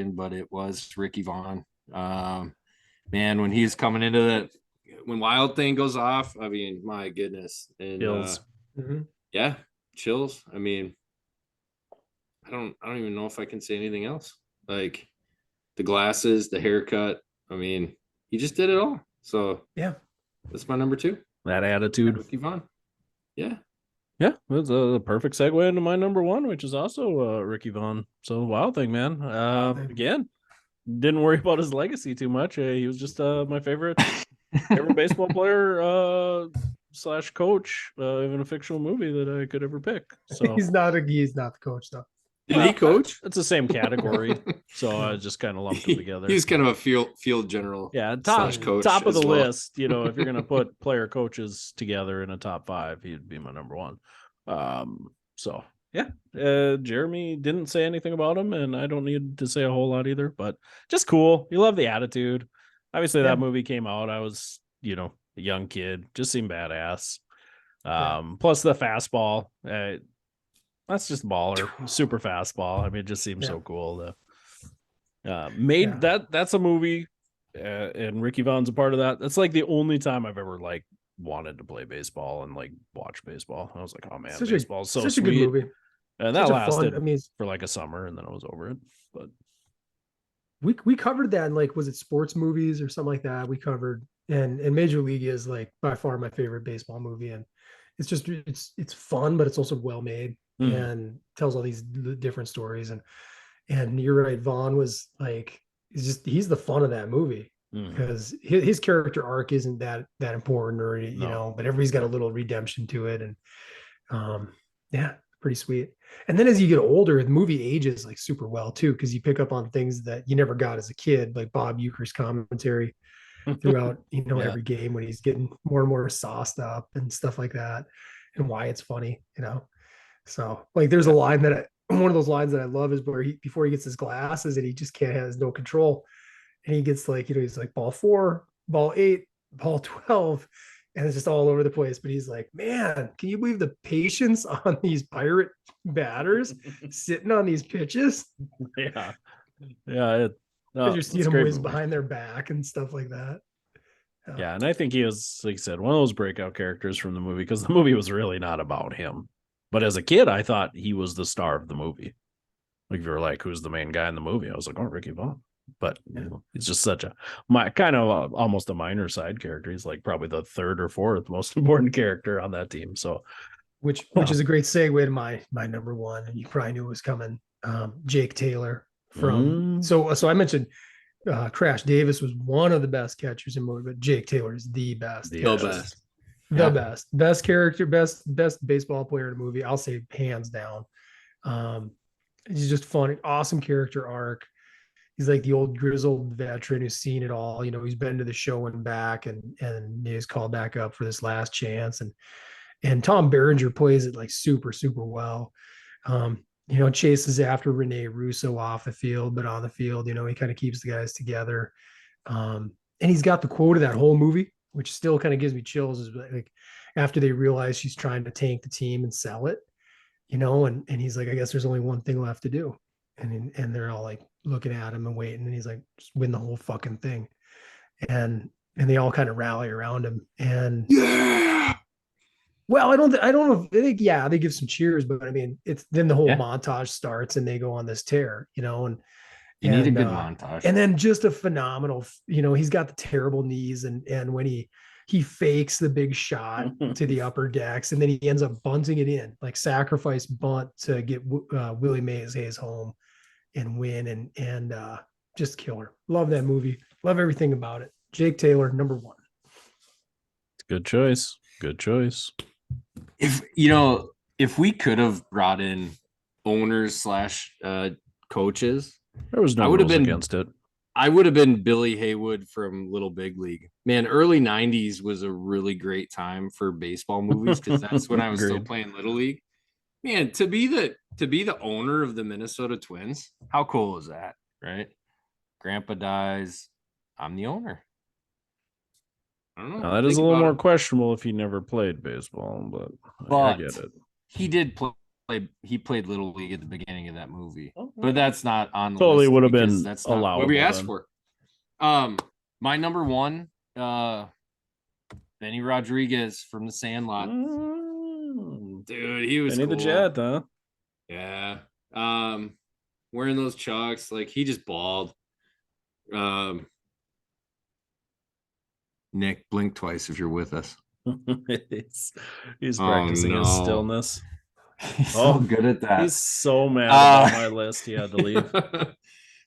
but it was Ricky Vaughn. Man, when he's coming into that, when Wild Thing goes off, I mean, my goodness. And chills. Yeah, chills. I mean, I don't even know if I can say anything else. Like the glasses, the haircut. I mean, he just did it all. So yeah, that's my number 2. That attitude. Ricky Vaughn. Yeah. Yeah, that's a perfect segue into my number 1, which is also Ricky Vaughn. So Wild Thing, man. Again, didn't worry about his legacy too much. He was just my favorite baseball player / coach in a fictional movie that I could ever pick. So he's not the coach though. Did he coach? It's the same category, so I just kind of lumped them together. He's kind of a field general. Yeah, top of the list. If you're gonna put player coaches together in a top 5, he'd be my number 1. So yeah, Jeremy didn't say anything about him, and I don't need to say a whole lot either. But just cool. You love the attitude. Obviously, that movie came out. I was, a young kid. Just seemed badass. Plus the fastball. That's just baller. Super fastball. I mean, it just seems so cool. That's a movie, and Ricky Vaughn's a part of that. That's like the only time I've ever like wanted to play baseball and like watch baseball. I was like, oh man, baseball is so such sweet. A good movie. And that lasted for like a summer, and then I was over it. But we covered that in like, was it sports movies or something like that? We covered, and Major League is like by far my favorite baseball movie, and it's fun, but it's also well made and tells all these different stories. And you're right, Vaughn was like, he's the fun of that movie because his character arc isn't that important, or but everybody's got a little redemption to it, and yeah, pretty sweet. And then as you get older, the movie ages like super well too, because you pick up on things that you never got as a kid, like Bob Uecker's commentary throughout every game when he's getting more and more sauced up and stuff like that, and why it's funny. So like there's a line one of those lines that I love is where before he gets his glasses and he just has no control, and he gets like he's like ball 4, ball 8, ball 12, and it's just all over the place. But he's like, man, can you believe the patience on these Pirate batters sitting on these pitches? Yeah. Because you're seeing them whiz behind their back and stuff like that. Yeah, and I think he was, like I said, one of those breakout characters from the movie, because the movie was really not about him. But as a kid, I thought he was the star of the movie. Like, if you were like, who's the main guy in the movie? I was like, oh, Ricky Vaughn. But he's just such almost a minor side character. He's like probably the third or fourth most important character on that team. So, which is a great segue to my number one, and you probably knew it was coming. Jake Taylor from so I mentioned Crash Davis was one of the best catchers in the movie, but Jake Taylor is the best. Best character, best baseball player in the movie. I'll say hands down. He's just fun, awesome character arc. He's like the old grizzled veteran who's seen it all. He's been to the show and back, and he's called back up for this last chance. And Tom Berenger plays it like super, super well. Chases after Rene Russo off the field, but on the field, he kind of keeps the guys together. And he's got the quote of that whole movie, which still kind of gives me chills, is like after they realize she's trying to tank the team and sell it, and he's like, I guess there's only one thing left to do. And they're all like looking at him and waiting, and he's like, just win the whole fucking thing. And they all kind of rally around him. And well, I don't know if they give some cheers, but I mean, it's then the whole montage starts and they go on this tear, and you need a good montage. And then just a phenomenal, he's got the terrible knees, and when he fakes the big shot to the upper decks, and then he ends up bunting it in, like sacrifice bunt to get Willie Mays home and win, and just killer. Love that movie. Love everything about it. Jake Taylor, number one. Good choice. If we could have brought in owners / coaches, there was no rules against it. I would have been Billy Haywood from Little Big League. Man, early 90s was a really great time for baseball movies, because that's when I was still playing Little League. Man, to be the owner of the Minnesota Twins, how cool is that, right? Grandpa dies, I'm the owner. I don't know. Now, that is a little more questionable if he never played baseball, but I get it. He did play. He played Little League at the beginning of that movie, but that's not on the totally list. Would have been that's allowed. What we asked for. My number one, Benny Rodriguez from The Sandlot. Dude, he was Benny cool. the Jet, huh? Yeah. Wearing those chucks, like he just balled. Nick, blink twice if you're with us. He's practicing his stillness. He's so good at that. He's so mad about my list. He had to leave.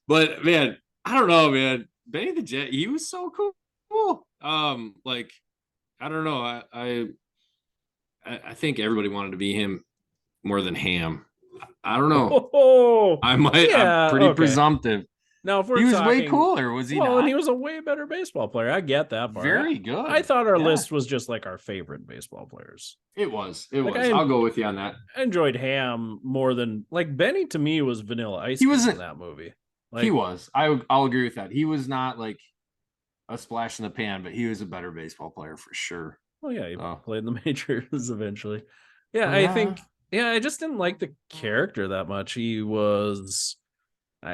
But man, I don't know, man. Benny the Jet, he was so cool. Like, I don't know. I think everybody wanted to be him more than Ham. I don't know. I'm pretty presumptive. Now, if he was way cooler, was he not? And he was a way better baseball player. I get that part. Very good. I thought our list was just like our favorite baseball players. It was. I'll go with you on that. I enjoyed Ham more than, like, Benny to me was Vanilla Ice Cream in that movie. Like, he was. I'll agree with that. He was not like a splash in the pan, but he was a better baseball player for sure. Oh yeah, he played in the majors eventually. I think I just didn't like the character that much. He was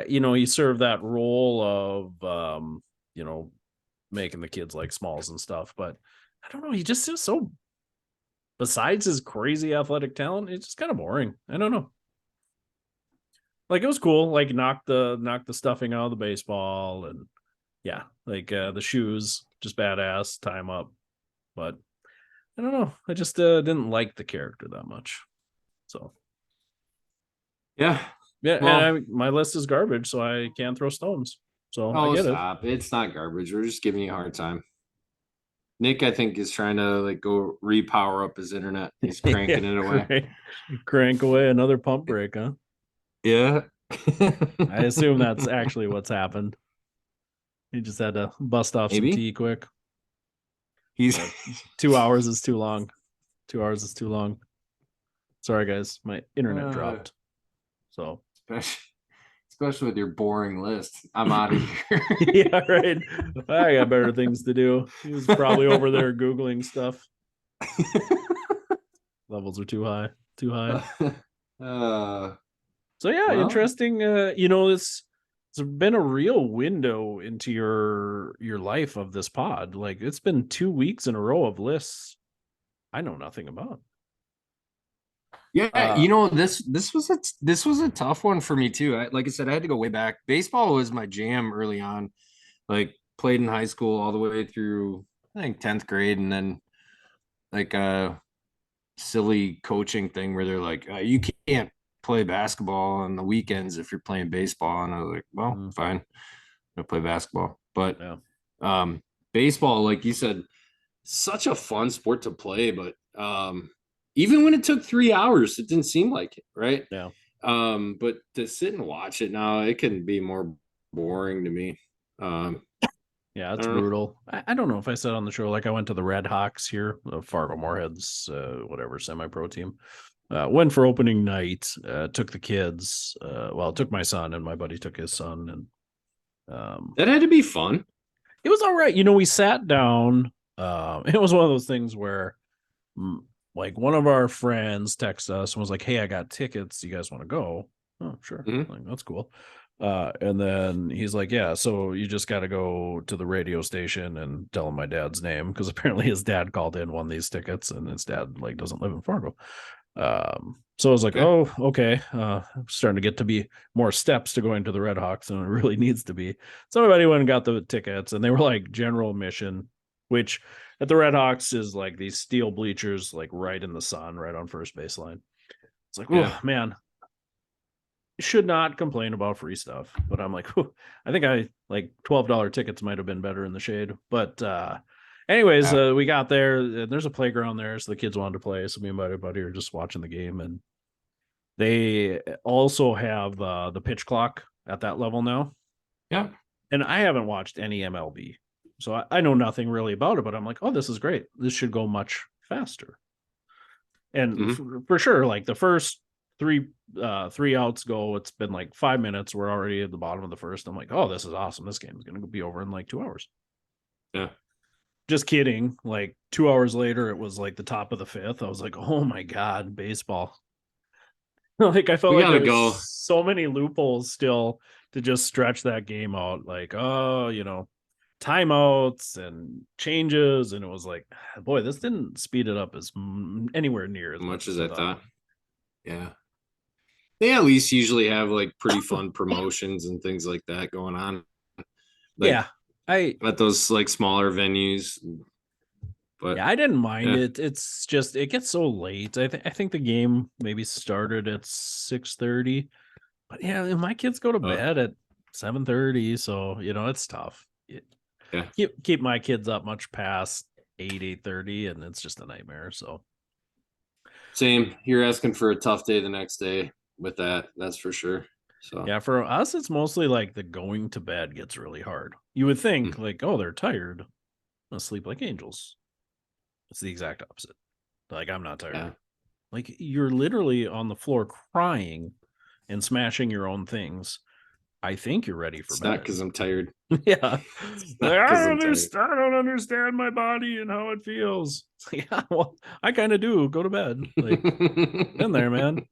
you serve that role of making the kids like smalls and stuff, but I don't know, he just is so, besides his crazy athletic talent, it's just kind of boring. I don't know. Like, it was cool, like knock the stuffing out of the baseball, and yeah, like the shoes, just badass, tie him up. But I don't know, I just didn't like the character that much. So yeah, well, and my list is garbage, so I can't throw stones. So I get stop. It's not garbage. We're just giving you a hard time. Nick, I think, is trying to like go repower up his internet. He's cranking it away. Crank away another pump break, huh? Yeah. I assume that's actually what's happened. He just had to bust off some tea quick. He's 2 hours is too long. 2 hours is too long. Sorry, guys, my internet dropped. So especially with your boring list, I'm out of here. Yeah, right. I got better things to do. He was probably over there Googling stuff. Levels are too high. Too high. So yeah, well, interesting. It's been a real window into your life of this pod. Like, it's been 2 weeks in a row of lists I know nothing about. Yeah, this was a tough one for me too. Like I said, I had to go way back. Baseball was my jam early on. Like, played in high school all the way through, I think, 10th grade, and then like a silly coaching thing where they're like, you can't play basketball on the weekends if you're playing baseball. And I was like, well, fine, I'll play basketball. But baseball, like you said, such a fun sport to play, but even when it took 3 hours, it didn't seem like it, right? Yeah. But to sit and watch it now, it can be more boring to me. Yeah, it's brutal. I don't know if I said on the show, like, I went to the Red Hawks here, Fargo Moorheads, whatever, semi-pro team. Went for opening night, took the kids. Took my son, and my buddy took his son. And that had to be fun. It was all right. We sat down. It was one of those things where, like, one of our friends texted us and was like, hey, I got tickets. You guys want to go? Oh, sure. Mm-hmm. Like, that's cool. And then he's like, yeah, so you just got to go to the radio station and tell him my dad's name, because apparently his dad called in, won these tickets, and his dad, like, doesn't live in Fargo. So I was like, oh, okay. Starting to get to be more steps to going to the Red Hawks than it really needs to be. So everybody went and got the tickets, and they were like general admission, which at the Red Hawks is like these steel bleachers, like right in the sun, right on first baseline. It's like, oh man, should not complain about free stuff, but I'm like, I think I like $12 tickets might have been better in the shade. But anyways, we got there. There's a playground there, so the kids wanted to play. So me and my buddy are just watching the game, and they also have the pitch clock at that level now. Yeah, and I haven't watched any MLB, so I know nothing really about it. But I'm like, oh, this is great. This should go much faster. And for sure, like the first three outs go, it's been like 5 minutes. We're already at the bottom of the first. I'm like, oh, this is awesome. This game is going to be over in like 2 hours. Yeah. Just kidding. Like 2 hours later, it was like the top of the fifth. I was like, oh my God, baseball. Like, I felt like there was so many loopholes still to just stretch that game out. Like, timeouts and changes. And it was like, boy, this didn't speed it up as anywhere near as much as I thought. Yeah. They at least usually have like pretty fun promotions and things like that going on. Like, yeah. At those like smaller venues. But yeah, I didn't mind it. It's just, it gets so late. I think the game maybe started at 6:30. But yeah, my kids go to bed at 7:30, so it's tough. Keep my kids up much past 8:30, and it's just a nightmare. So same. You're asking for a tough day the next day with that. That's for sure. So yeah, for us, it's mostly like the going to bed gets really hard. You would think like, oh, they're tired, they'll sleep like angels. It's the exact opposite. Like, I'm not tired. Yeah. Like, you're literally on the floor crying and smashing your own things, I think you're ready for it's bed. not because I'm tired. Yeah. Like, I don't understand my body and how it feels. Yeah, well, I kind of do. Go to bed. Like, in there, man.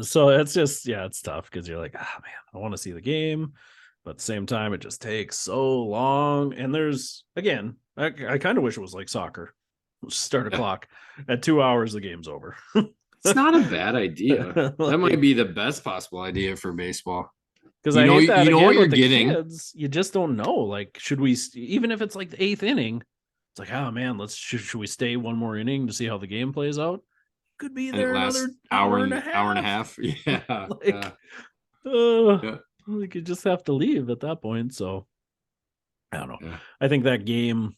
So it's just, yeah, it's tough because you're like, man, I want to see the game. But at the same time, it just takes so long. And there's, again, I kind of wish it was like soccer. Start a clock at 2 hours, the game's over. It's not a bad idea. That might be the best possible idea for baseball. Because I hate that again with the kids. You just don't know. Like, should we, even if it's like the 8th inning, it's like, oh man, should we stay one more inning to see how the game plays out? Could be there another hour and a half. Yeah. Like, you just have to leave at that point. So I don't know. Yeah. I think that game,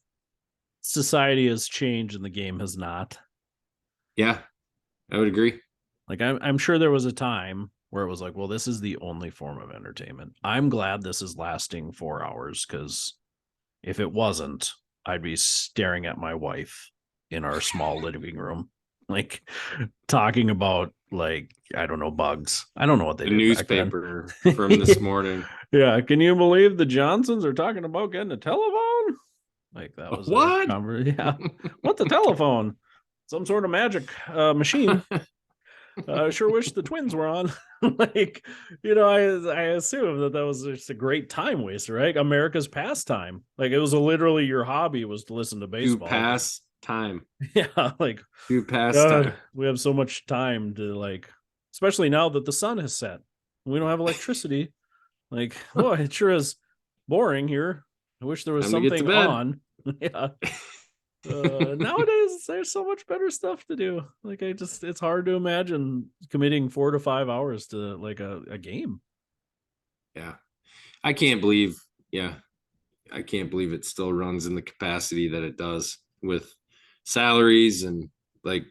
society has changed and the game has not. Yeah, I would agree. Like, I'm sure there was a time where it was like, well, this is the only form of entertainment. I'm glad this is lasting 4 hours, because if it wasn't, I'd be staring at my wife in our small living room, like talking about, like, I don't know, bugs. I don't know what they do. Newspaper from this morning. Yeah. Can you believe the Johnsons are talking about getting a telephone? Like, that was what? Yeah. What's a telephone? Some sort of magic machine. I sure wish the Twins were on. Like, I assume that was just a great time waster, right? America's pastime. Like, it was literally your hobby was to listen to baseball. To pass time. Yeah, like, to pass time. We have so much time to, like, especially now that the sun has set. We don't have electricity. Like, oh, it sure is boring here. I wish there was something on. Yeah. Nowadays there's so much better stuff to do. Like, it's hard to imagine committing 4 to 5 hours to like a game. Yeah. I can't believe it still runs in the capacity that it does, with salaries, and like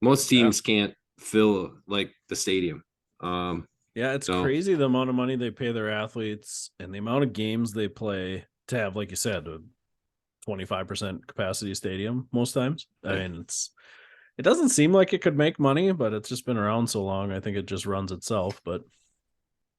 most teams can't fill like the stadium. It's crazy the amount of money they pay their athletes and the amount of games they play to have, like you said, 25% capacity stadium most times. I mean, it doesn't seem like it could make money, but it's just been around so long. I think it just runs itself. But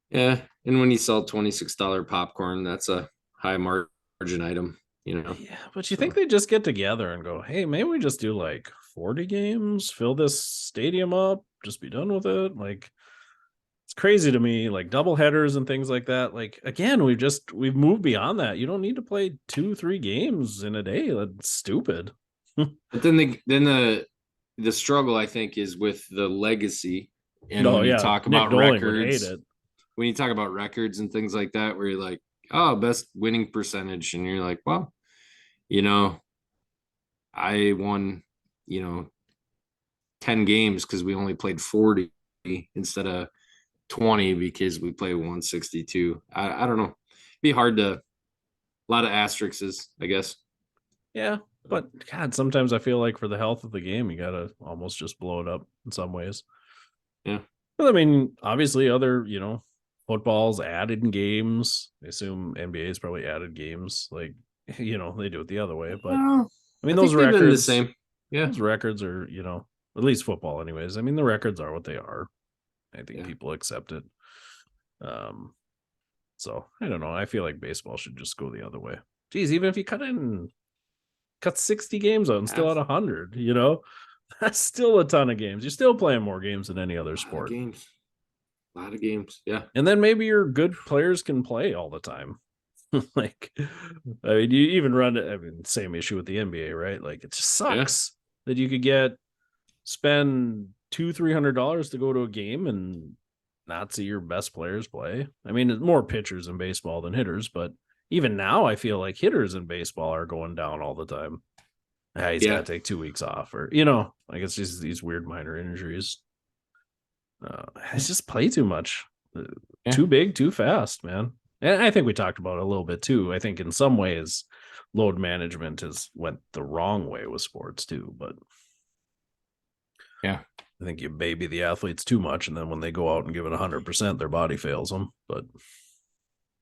yeah, and when you sell $26 popcorn, that's a high margin item, Yeah, but you think they just get together and go, hey, maybe we just do like 40 games, fill this stadium up, just be done with it. Like, it's crazy to me, like double headers and things like that. Like, again, we've moved beyond that. You don't need to play 2-3 games in a day. That's stupid. But then the struggle, I think, is with the legacy. And when you talk about records, when you talk about records and things like that, where you're like, oh, best winning percentage, and you're like, well, I won, 10 games because we only played 40 instead of 20 because we play 162. I don't know. It'd be hard to, a lot of asterisks, I guess. Yeah, but God, sometimes I feel like for the health of the game, you gotta almost just blow it up in some ways. Yeah. But I mean, obviously other, football's added in games. I assume NBA's probably added games. Like, they do it the other way. But I mean, those records the same. Yeah. Those records are, at least football anyways. I mean, the records are what they are. I think people accept it. So I don't know. I feel like baseball should just go the other way. Geez, even if you cut 60 games out and still at 100, that's still a ton of games. You're still playing more games than any other sport. A lot of games. Yeah. And then maybe your good players can play all the time. Like, I mean, you even same issue with the NBA, right? Like, it just sucks that you could spend $200-$300 to go to a game and not see your best players play. I mean, it's more pitchers in baseball than hitters, but even now I feel like hitters in baseball are going down all the time. He's got to take 2 weeks off, or like, it's just these weird minor injuries. It's just play too much, too big, too fast, man. And I think we talked about it a little bit too. I think in some ways load management has went the wrong way with sports too, but yeah, I think you baby the athletes too much, and then when they go out and give it 100%, their body fails them. But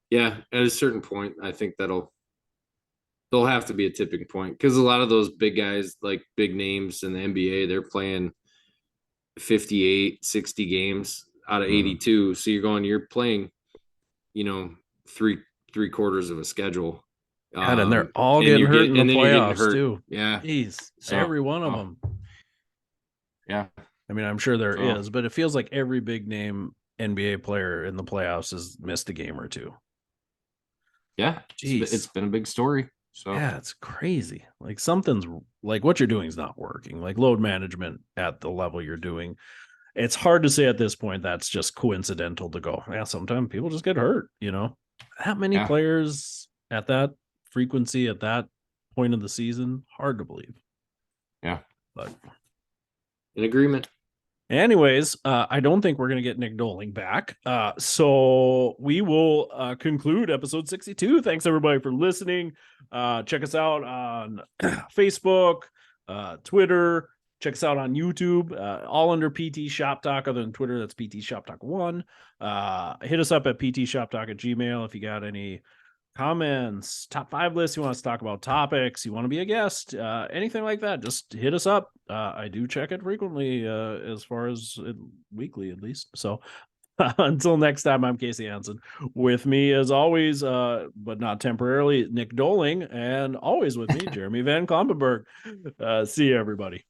yeah, at a certain point, I think there'll have to be a tipping point, because a lot of those big guys, like big names in the NBA, they're playing 58, 60 games out of 82. So you're playing three quarters of a schedule. God, and they're all getting hurt in the playoffs too. Yeah. Jeez, every one of them. Yeah. I mean, I'm sure there is, but it feels like every big name NBA player in the playoffs has missed a game or two. Yeah. It's been a big story. So yeah, it's crazy. Like something's like what you're doing is not working. Like load management at the level you're doing. It's hard to say at this point that's just coincidental to go. Yeah, sometimes people just get hurt, That many players at that frequency at that point of the season, hard to believe. Yeah. But in agreement. Anyways, I don't think we're going to get Nick Doling back. So we will conclude episode 62. Thanks, everybody, for listening. Check us out on Facebook, Twitter. Check us out on YouTube, all under PT Shop Talk. Other than Twitter, that's PT Shop Talk 1. Hit us up at ptshoptalk@gmail.com if you got any comments, top 5 lists, you want us to talk about topics, you want to be a guest, anything like that, just hit us up. I do check it frequently, as far as weekly at least. So until next time, I'm Casey Hansen. With me as always, but not temporarily, Nick Doling, and always with me, Jeremy Van Klompenberg. See you, everybody.